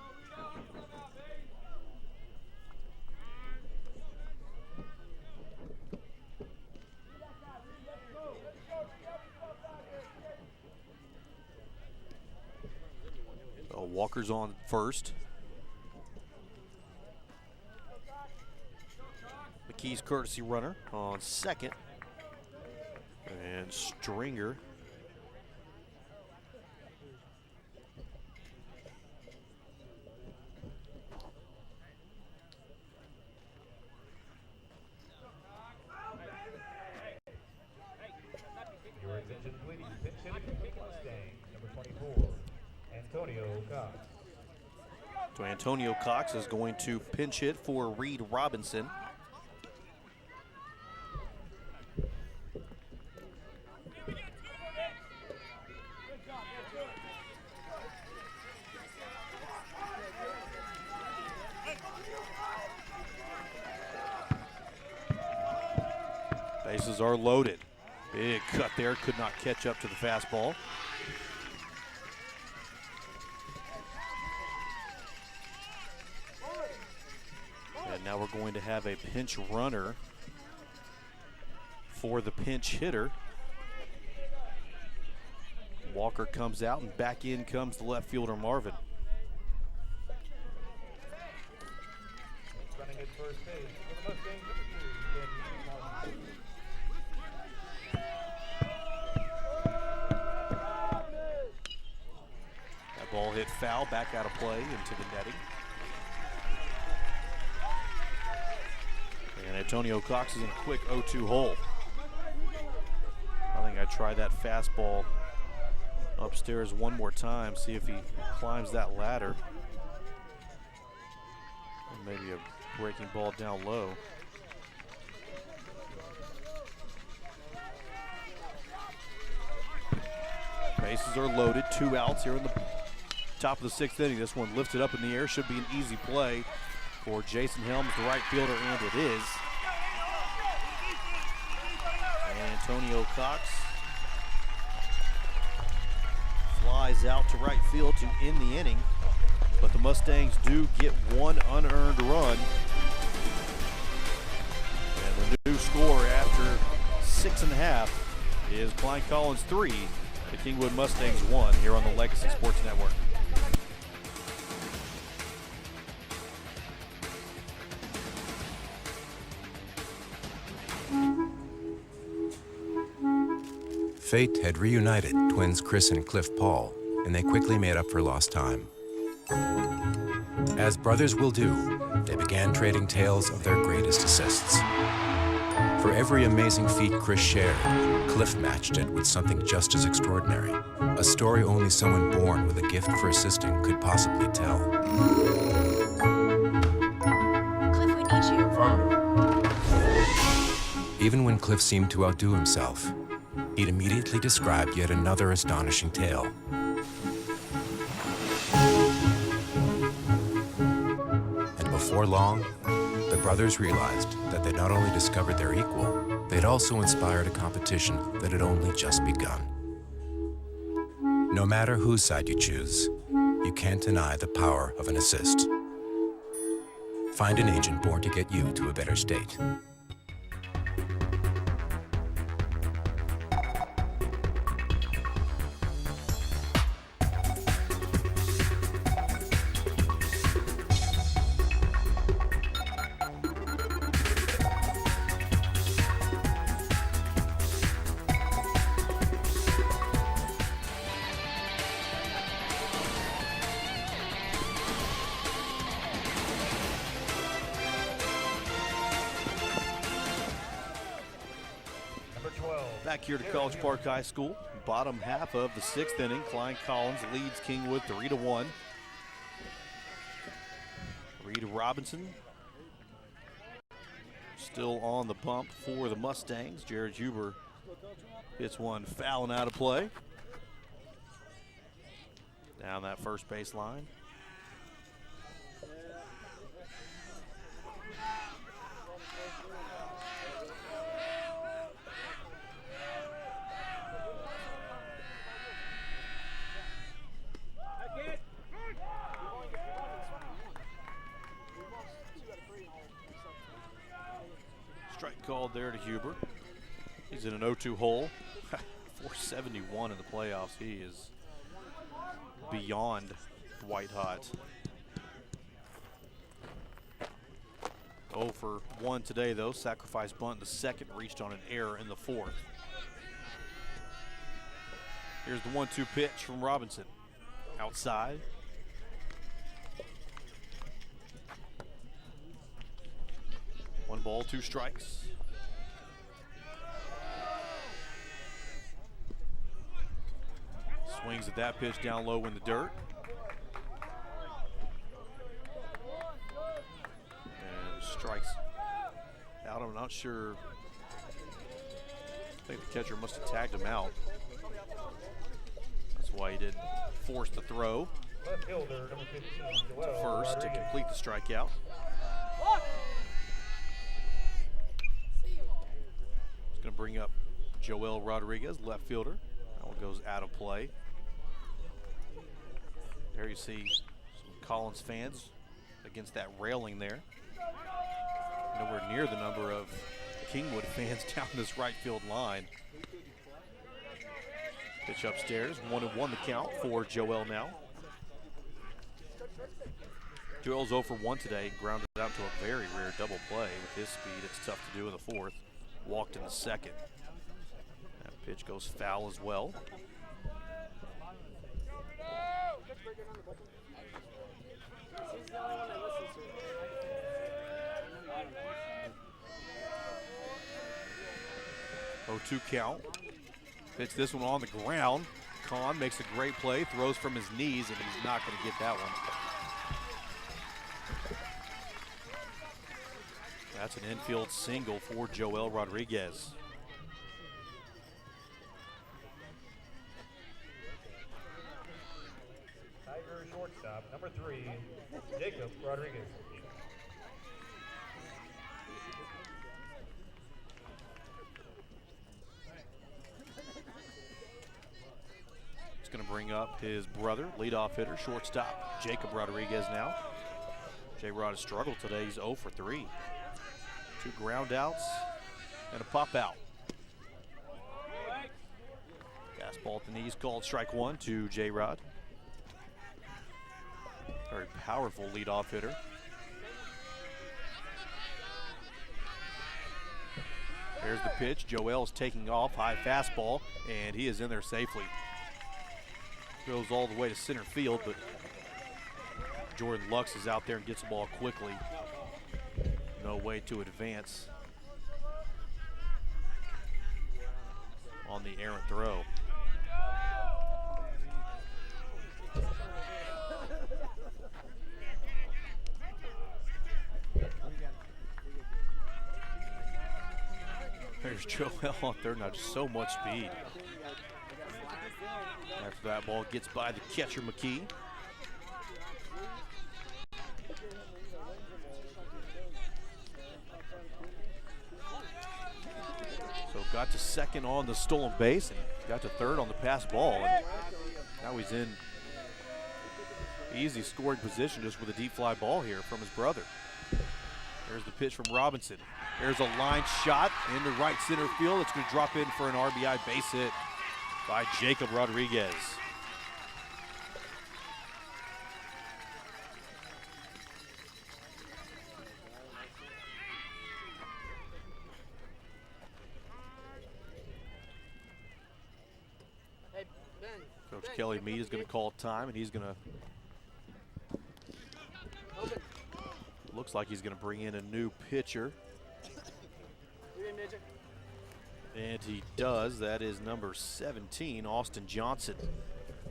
Walker's on first. McKee's courtesy runner on second. And Stringer Antonio Cox. So Antonio Cox is going to pinch hit for Reed Robinson. Bases are loaded. Big cut there, could not catch up to the fastball. And now we're going to have a pinch runner for the pinch hitter. Walker comes out and back in comes the left fielder Marvin. Running at first base for the Mustangs, number 2, Marvin. That ball hit foul, back out of play into the netting. And Antonio Cox is in a quick 0-2 hole. I think I try that fastball upstairs one more time, see if he climbs that ladder. And maybe a breaking ball down low. Bases are loaded, 2 outs here in the top of the 6th inning. This one lifted up in the air, should be an easy play for Jason Helms, the right fielder, and it is. And Antonio Cox flies out to right field to end the inning, but the Mustangs do get one unearned run. And the new score after 6.5 is Klein Collins 3, the Kingwood Mustangs 1 here on the Legacy Sports Network. Fate had reunited twins Chris and Cliff Paul, and they quickly made up for lost time. As brothers will do, they began trading tales of their greatest assists. For every amazing feat Chris shared, Cliff matched it with something just as extraordinary, a story only someone born with a gift for assisting could possibly tell. Cliff, we need you. Even when Cliff seemed to outdo himself, he'd immediately described yet another astonishing tale. And before long, the brothers realized that they'd not only discovered their equal, they'd also inspired a competition that had only just begun. No matter whose side you choose, you can't deny the power of an assist. Find an agent born to get you to a better state. Back here to College Park High School, bottom half of the 6th inning. Klein Collins leads Kingwood 3-1. Reed Robinson still on the bump for the Mustangs. Jared Huber hits one foul and out of play. Down that first base line. Strike called there to Huber. He's in an 0-2 hole. 471 in the playoffs. He is beyond white hot. 0 for 1 today, though. Sacrifice bunt in the 2nd, reached on an error in the 4th. Here's the 1-2 pitch from Robinson. Outside. One ball, 2 strikes. Swings at that pitch down low in the dirt. not sure. I think the catcher must have tagged him out. That's why he didn't force the throw Left fielder, number 15, Joel first to Rodriguez. complete the strikeout. It's going to bring up Joel Rodriguez, left fielder. That one goes out of play. There you see some Collins fans against that railing there. Nowhere near the number of Kingwood fans down this right field line. Pitch upstairs, 1-1 the count for Joel now. Joel's 0 for 1 today, grounded out to a very rare double play. With his speed, it's tough to do in the fourth. Walked in the second. That pitch goes foul as well. Oh, 2 count. Pitch this one on the ground. Kahn makes a great play, throws from his knees, and he's not going to get that one. That's an infield single for Joel Rodriguez. Tiger shortstop, number 3, Jacob Rodriguez. He's going to bring up his brother, leadoff hitter, shortstop, Jacob Rodriguez now. J-Rod has struggled today. He's 0 for 3. 2 ground outs and a pop out. Fastball at the knees called strike 1 to J-Rod. Very powerful leadoff hitter. There's the pitch. Joel's taking off, high fastball, and he is in there safely. Goes all the way to center field, but Jordan Lux is out there and gets the ball quickly. No way to advance on the errant throw. There's Joel on third, now just so much speed. After that ball gets by the catcher, McKee. So got to second on the stolen base and got to third on the pass ball. And now he's in easy scoring position just with a deep fly ball here from his brother. There's the pitch from Robinson. There's a line shot into right center field. It's going to drop in for an RBI base hit by Jacob Rodriguez. Coach Kelly Meade is going to call time, and he's going to, looks like he's going to bring in a new pitcher. And he does. That is number 17, Austin Johnson.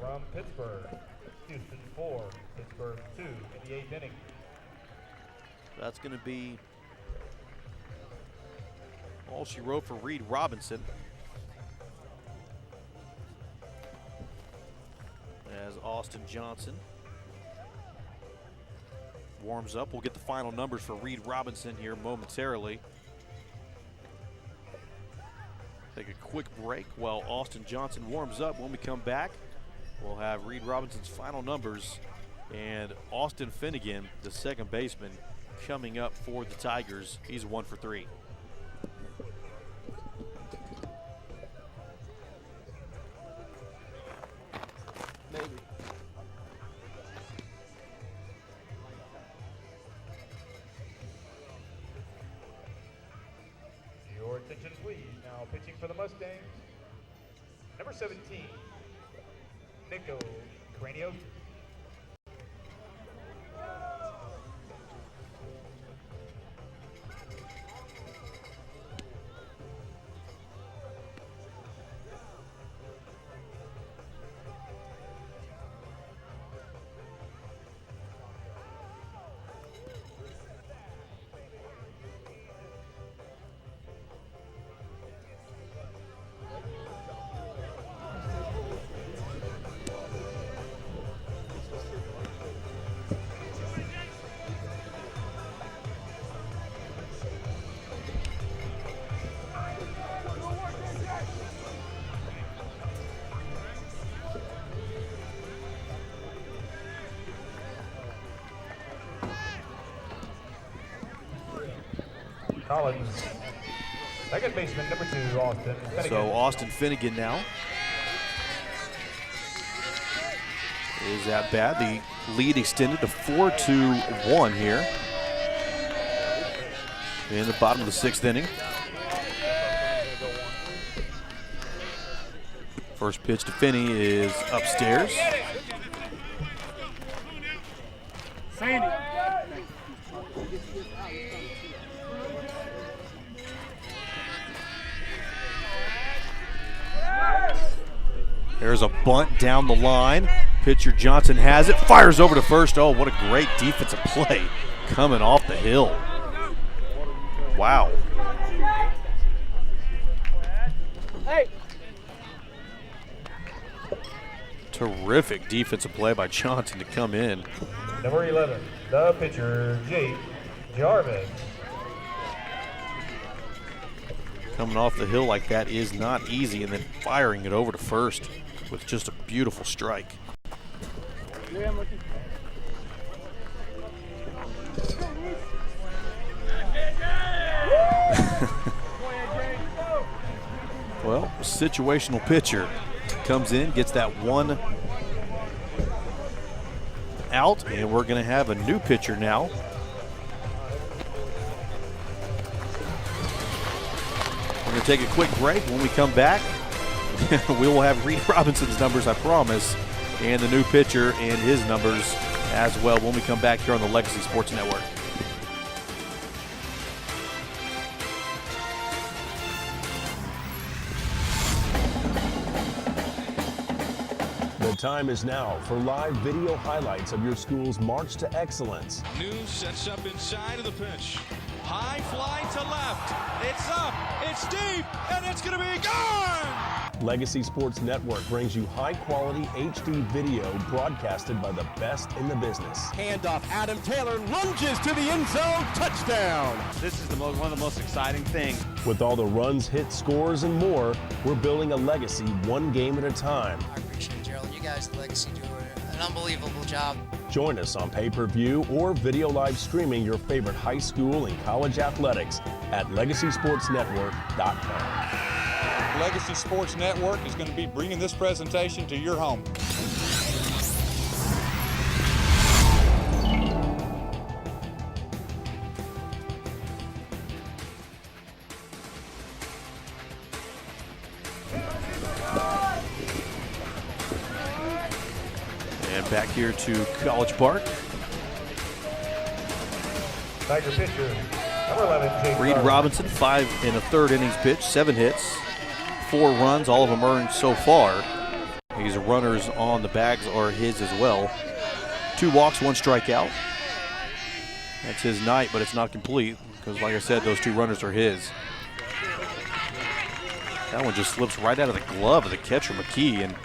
From Pittsburgh, Houston 4, Pittsburgh 2 in the 8th inning. That's going to be all she wrote for Reed Robinson. As Austin Johnson warms up. We'll get the final numbers for Reed Robinson here momentarily. Take a quick break while Austin Johnson warms up. When we come back, we'll have Reed Robinson's final numbers and Austin Finnegan, the second baseman, coming up for the Tigers. He's 1 for 3. Maybe. Your attention, please. Now pitching for the Mustangs, number 17, Nico Cranio. Collins. Second baseman, number 2, Austin Finnegan. So Austin Finnegan now is at bat. The lead extended to 4-1 here in the bottom of the 6th inning. First pitch to Finney is upstairs. Sandy. There's a bunt down the line. Pitcher Johnson has it, fires over to first. Oh, what a great defensive play coming off the hill. Wow. Hey. Terrific defensive play by Johnson to come in. Number 11, the pitcher, Jake Jarvis. Coming off the hill like that is not easy, and then firing it over to first with just a beautiful strike. Well, situational pitcher comes in, gets that one out, and we're going to have a new pitcher now. We're going to take a quick break. When we come back, we will have Reed Robinson's numbers, I promise, and the new pitcher and his numbers as well when we come back here on the Legacy Sports Network. The time is now for live video highlights of your school's march to excellence. News sets up inside of the pitch. High fly to left. It's up, it's deep, and it's going to be gone! Legacy Sports Network brings you high-quality HD video broadcasted by the best in the business. Handoff, Adam Taylor lunges to the end zone, touchdown! This is one of the most exciting things. With all the runs, hits, scores, and more, we're building a legacy one game at a time. I appreciate it, Gerald. You guys at Legacy do an unbelievable job. Join us on pay-per-view or video live streaming your favorite high school and college athletics at LegacySportsNetwork.com. Legacy Sports Network is going to be bringing this presentation to your home. And back here to College Park. Tiger pitcher, number 11, Jake Reed Jarvis. Robinson, 5 1/3 innings pitched, 7 hits, 4 runs, all of them earned so far. These runners on the bags are his as well. 2 walks, 1 strikeout. That's his night, but it's not complete because, like I said, those 2 runners are his. That one just slips right out of the glove of the catcher, McKee, and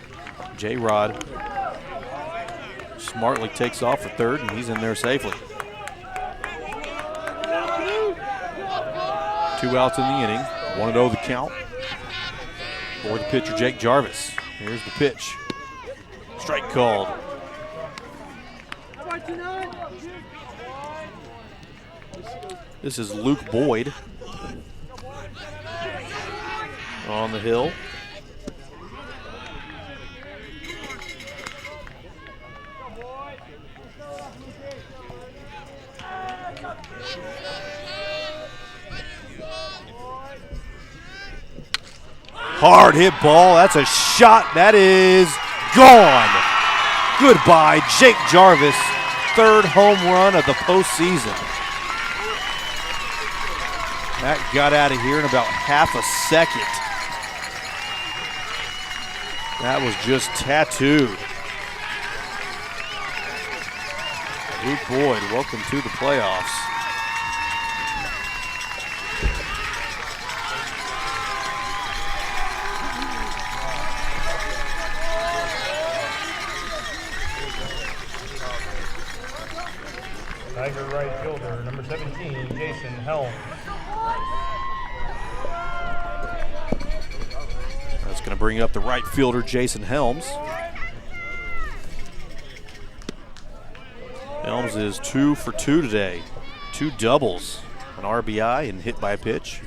J-Rod smartly takes off for third, and he's in there safely. 2 outs in the inning, 1-0 the count for the pitcher, Jake Jarvis. Here's the pitch. Strike called. This is Luke Boyd on the hill. Hard hit ball. That's a shot. That is gone. Goodbye, Jake Jarvis. 3rd home run of the postseason. That got out of here in about half a second. That was just tattooed. Luke Boyd, welcome to the playoffs. Tiger right fielder, number 17, Jason Helm. That's going to bring up the right fielder, Jason Helms. Helms is 2 for 2 today. 2 doubles. an RBI and hit by a pitch.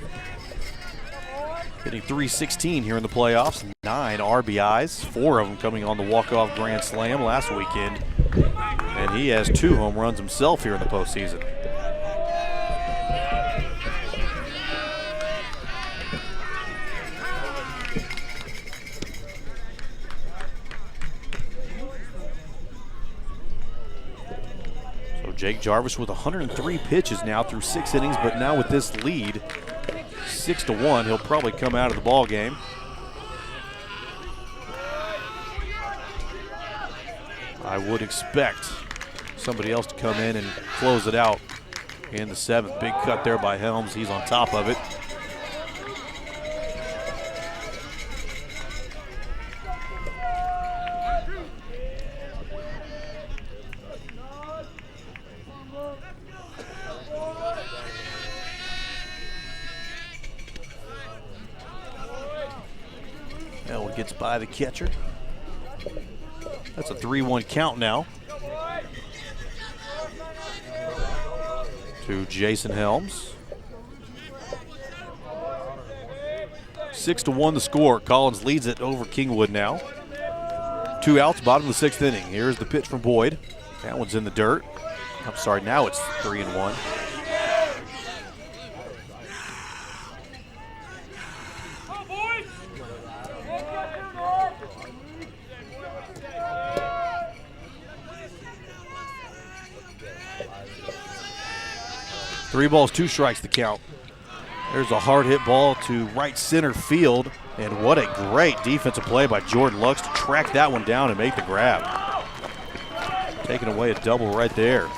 Hitting .316 here in the playoffs, 9 RBIs, 4 of them coming on the walk-off grand slam last weekend. And he has 2 home runs himself here in the postseason. So Jake Jarvis with 103 pitches now through 6 innings, but now with this lead, 6-1, he'll probably come out of the ball game. I would expect somebody else to come in and close it out in the 7th. Big cut there by Helms. He's on top of it. Elwood gets by the catcher. That's a 3-1 count now to Jason Helms. 6-1 the score. Collins leads it over Kingwood now. 2 outs, bottom of the 6th inning. Here's the pitch from Boyd. That one's in the dirt. I'm sorry, now it's 3-1. Three balls, 2 strikes the count. There's a hard hit ball to right center field, and what a great defensive play by Jordan Lux to track that one down and make the grab. Taking away a double right there.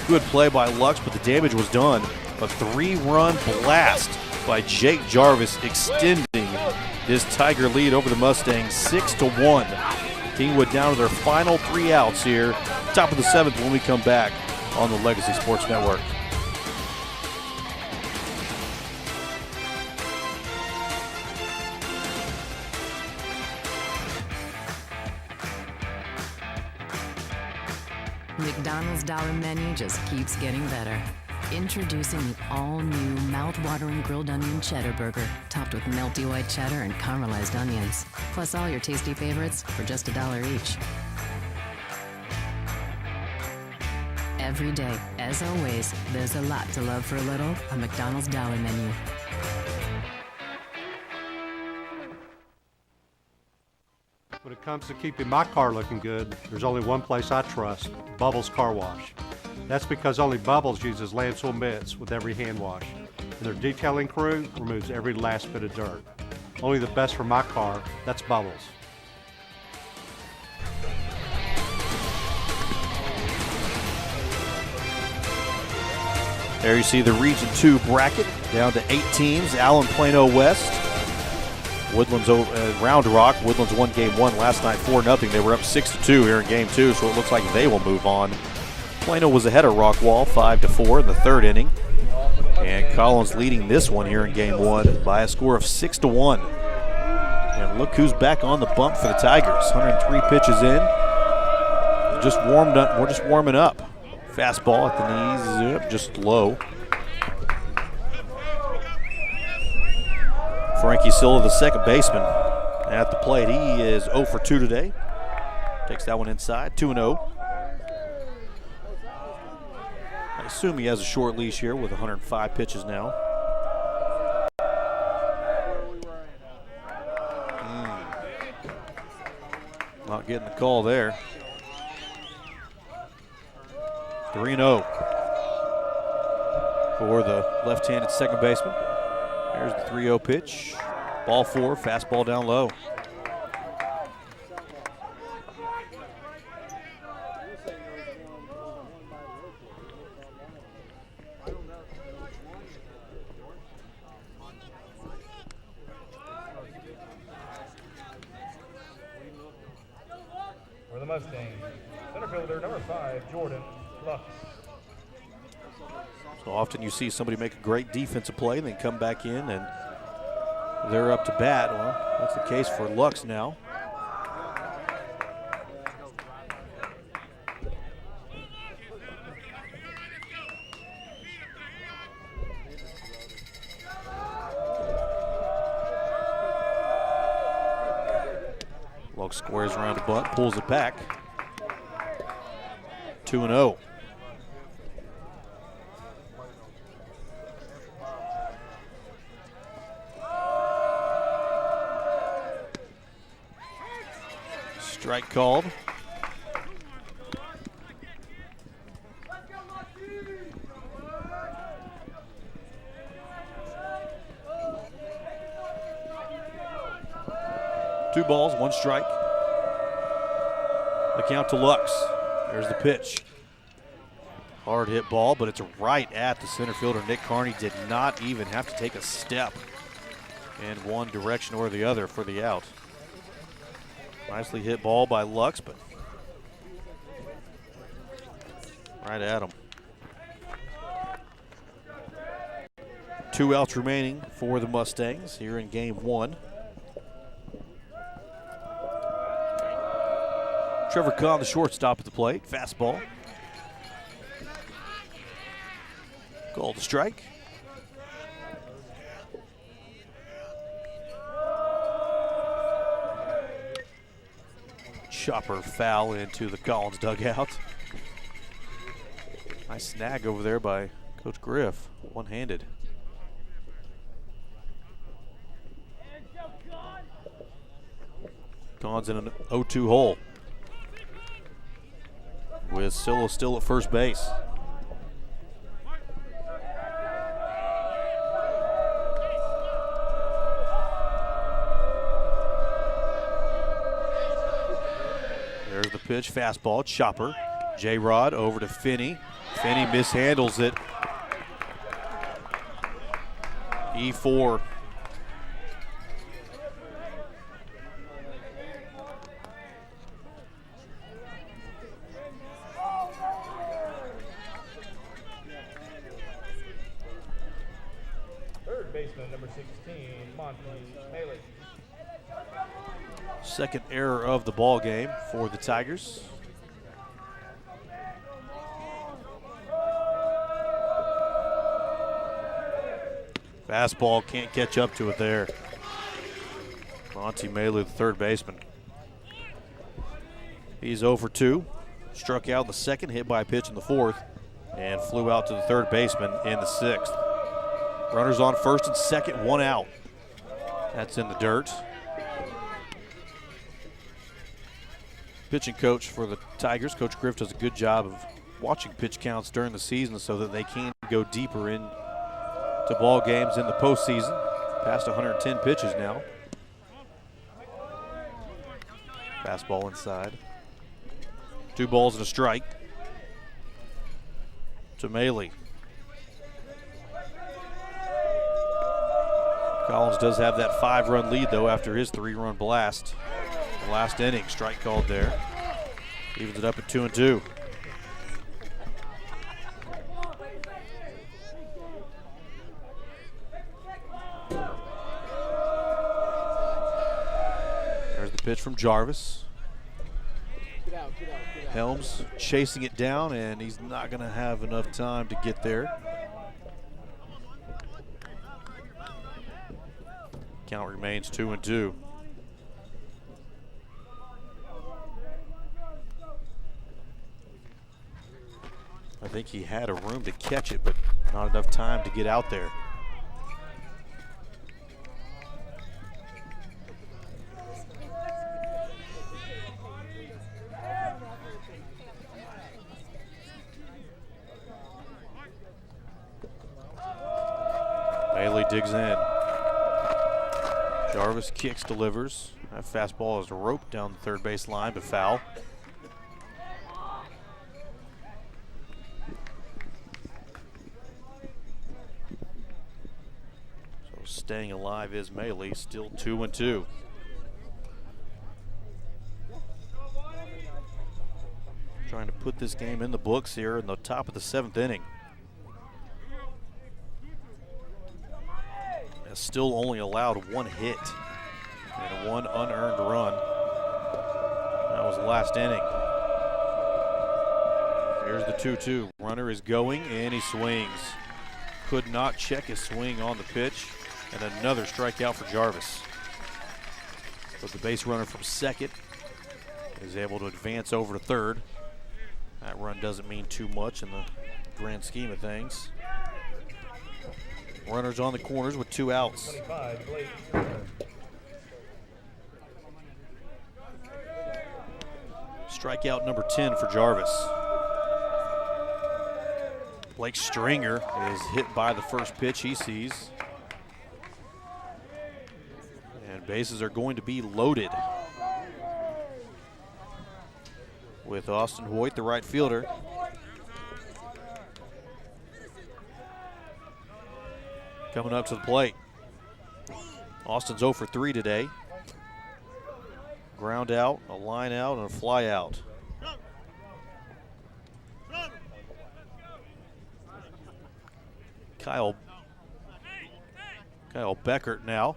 Good play by Lux, but the damage was done. A 3-run blast by Jake Jarvis extending his Tiger lead over the Mustangs, 6-1. Kingwood down to their final 3 outs here. Top of the 7th when we come back on the Legacy Sports Network. McDonald's Dollar Menu just keeps getting better. Introducing the all-new mouth-watering grilled onion cheddar burger, topped with melty white cheddar and caramelized onions. Plus all your tasty favorites for just $1 each. Every day, as always, there's a lot to love for a little on McDonald's Dollar Menu. When it comes to keeping my car looking good, there's only one place I trust, Bubbles Car Wash. That's because only Bubbles uses Lancel mitts with every hand wash, and their detailing crew removes every last bit of dirt. Only the best for my car, that's Bubbles. There you see the Region 2 bracket, down to 8 teams. Allen, Plano West. Woodlands over Round Rock. Woodlands won game 1 last night 4-0. They were up 6-2 here in game 2, so it looks like they will move on. Plano was ahead of Rockwall 5-4 in the 3rd inning. And Collins leading this one here in game 1 by a score of 6-1. And look who's back on the bump for the Tigers. 103 pitches in. Just warmed up. We're just warming up. Fastball at the knees, just low. Frankie Silva, the second baseman, at the plate. He is 0 for 2 today. Takes that one inside, 2-0. I assume he has a short leash here with 105 pitches now. Not getting the call there. 3-0 for the left-handed second baseman. There's the 3-0 pitch. Ball 4, fastball down low. For the Mustangs, center fielder number 5, Jordan Lux. So often you see somebody make a great defensive play and then come back in and they're up to bat. Well, that's the case for Lux now. Wilkes squares around the bunt, pulls it back. 2-0. Strike called. Two balls, one strike. The count to Lux. There's the pitch. Hard hit ball, but it's right at the center fielder. Nick Carney did not even have to take a step in one direction or the other for the out. Nicely hit ball by Lux, but right at him. 2 outs remaining for the Mustangs here in game 1. Trevor Kahn, the shortstop at the plate. Fastball. Called a strike. Chopper foul into the Collins dugout. Nice snag over there by Coach Griff, one-handed. Kahn's in an 0-2 hole, with Silla still at first base. There's the pitch, fastball, chopper. J-Rod over to Finney. Finney mishandles it. E4. Third baseman, number 16, Monty Haley. Second error of the ball game for the Tigers. Fastball, can't catch up to it there. Monty Melu, the third baseman. He's 0 for 2. Struck out in the second, hit by a pitch in the fourth, and flew out to the third baseman in the sixth. Runners on first and second, 1 out. That's in the dirt. Pitching coach for the Tigers, Coach Griff, does a good job of watching pitch counts during the season so that they can go deeper into ball games in the postseason. Past 110 pitches now. Fastball inside. 2 balls and a strike to Maley. Collins does have that 5-run lead, though, after his 3-run blast. The last inning, strike called there. Evens it up at 2-2. There's the pitch from Jarvis. Helms chasing it down, and he's not going to have enough time to get there. Count remains 2-2. I think he had a room to catch it, but not enough time to get out there. Bailey digs in. Jarvis kicks, delivers. That fastball is roped down the third base line, but foul. So staying alive is Maley, still 2-2. Trying to put this game in the books here in the top of the 7th inning. Still only allowed 1 hit and 1 unearned run. That was the last inning. Here's the 2-2. Runner is going and he swings. Could not check his swing on the pitch, and another strikeout for Jarvis. But the base runner from second is able to advance over to third. That run doesn't mean too much in the grand scheme of things. Runners on the corners with 2 outs. Strikeout number 10 for Jarvis. Blake Stringer is hit by the first pitch he sees. And bases are going to be loaded with Austin Hoyt, the right fielder. Coming up to the plate. Austin's 0 for 3 today. Ground out, a line out, and a fly out. Kyle Beckert now.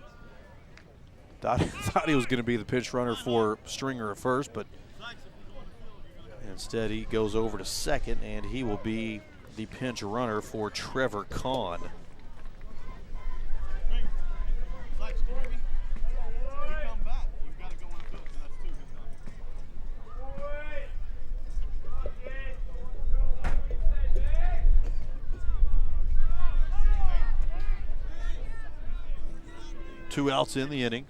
Thought he was going to be the pinch runner for Stringer at first, but instead he goes over to second, and he will be the pinch runner for Trevor Kahn. Two outs in the inning.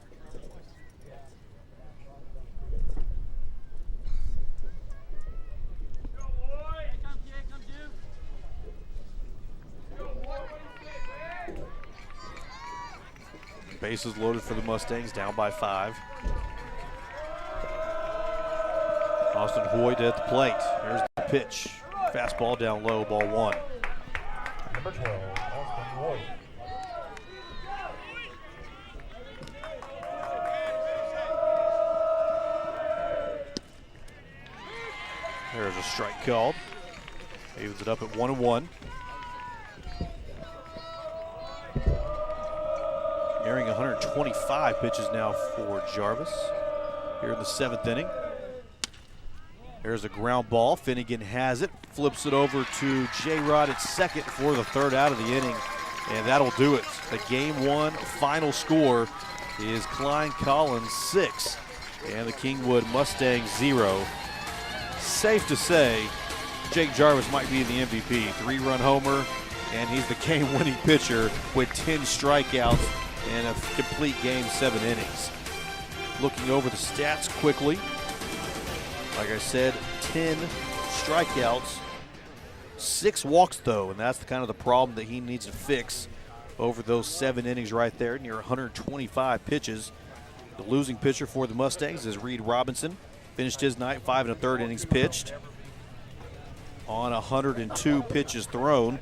Bases loaded for the Mustangs, down by 5. Austin Hoyt at the plate. There's the pitch. Fastball down low, ball 1. Number 12, Austin Hoyt. There's a strike called. Evens it up at 1-1. Nearing 125 pitches now for Jarvis here in the 7th inning. There's a ground ball. Finnegan has it, flips it over to J-Rod at second for the 3rd out of the inning, and that'll do it. The game 1 final score is Klein Collins 6 and the Kingwood Mustangs 0. Safe to say, Jake Jarvis might be the MVP. 3-run homer, and he's the game-winning pitcher with 10 strikeouts in a complete game, 7 innings. Looking over the stats quickly, like I said, 10 strikeouts, 6 walks though, and that's the kind of the problem that he needs to fix over those 7 innings right there, near 125 pitches. The losing pitcher for the Mustangs is Reed Robinson. Finished his night 5 1/3 innings pitched on 102 pitches thrown.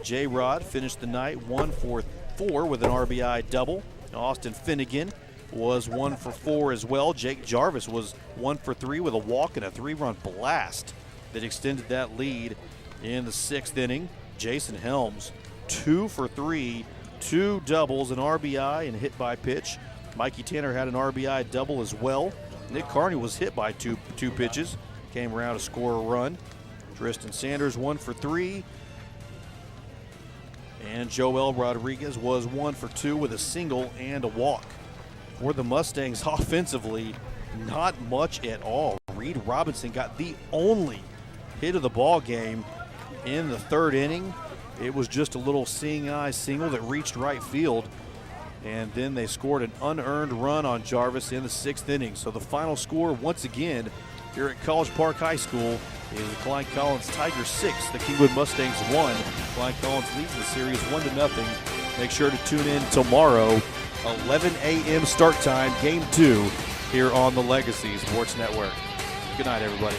J-Rod finished the night 1 for 4 with an RBI double. Austin Finnegan was 1 for 4 as well. Jake Jarvis was 1 for 3 with a walk and a 3-run blast that extended that lead in the 6th inning. Jason Helms 2 for 3, 2 doubles, an RBI and hit by pitch. Mikey Tanner had an RBI double as well. Nick Carney was hit by two pitches, came around to score a run. Tristan Sanders 1 for 3. And Joel Rodriguez was 1 for 2 with a single and a walk. For the Mustangs offensively, not much at all. Reed Robinson got the only hit of the ball game in the 3rd inning. It was just a little seeing eye single that reached right field. And then they scored an unearned run on Jarvis in the 6th inning. So the final score, once again, here at College Park High School is the Klein Collins Tigers 6, the Kingwood Mustangs 1. Klein Collins leads the series 1-0. Make sure to tune in tomorrow, 11 a.m. start time, Game 2, here on the Legacy Sports Network. Good night, everybody.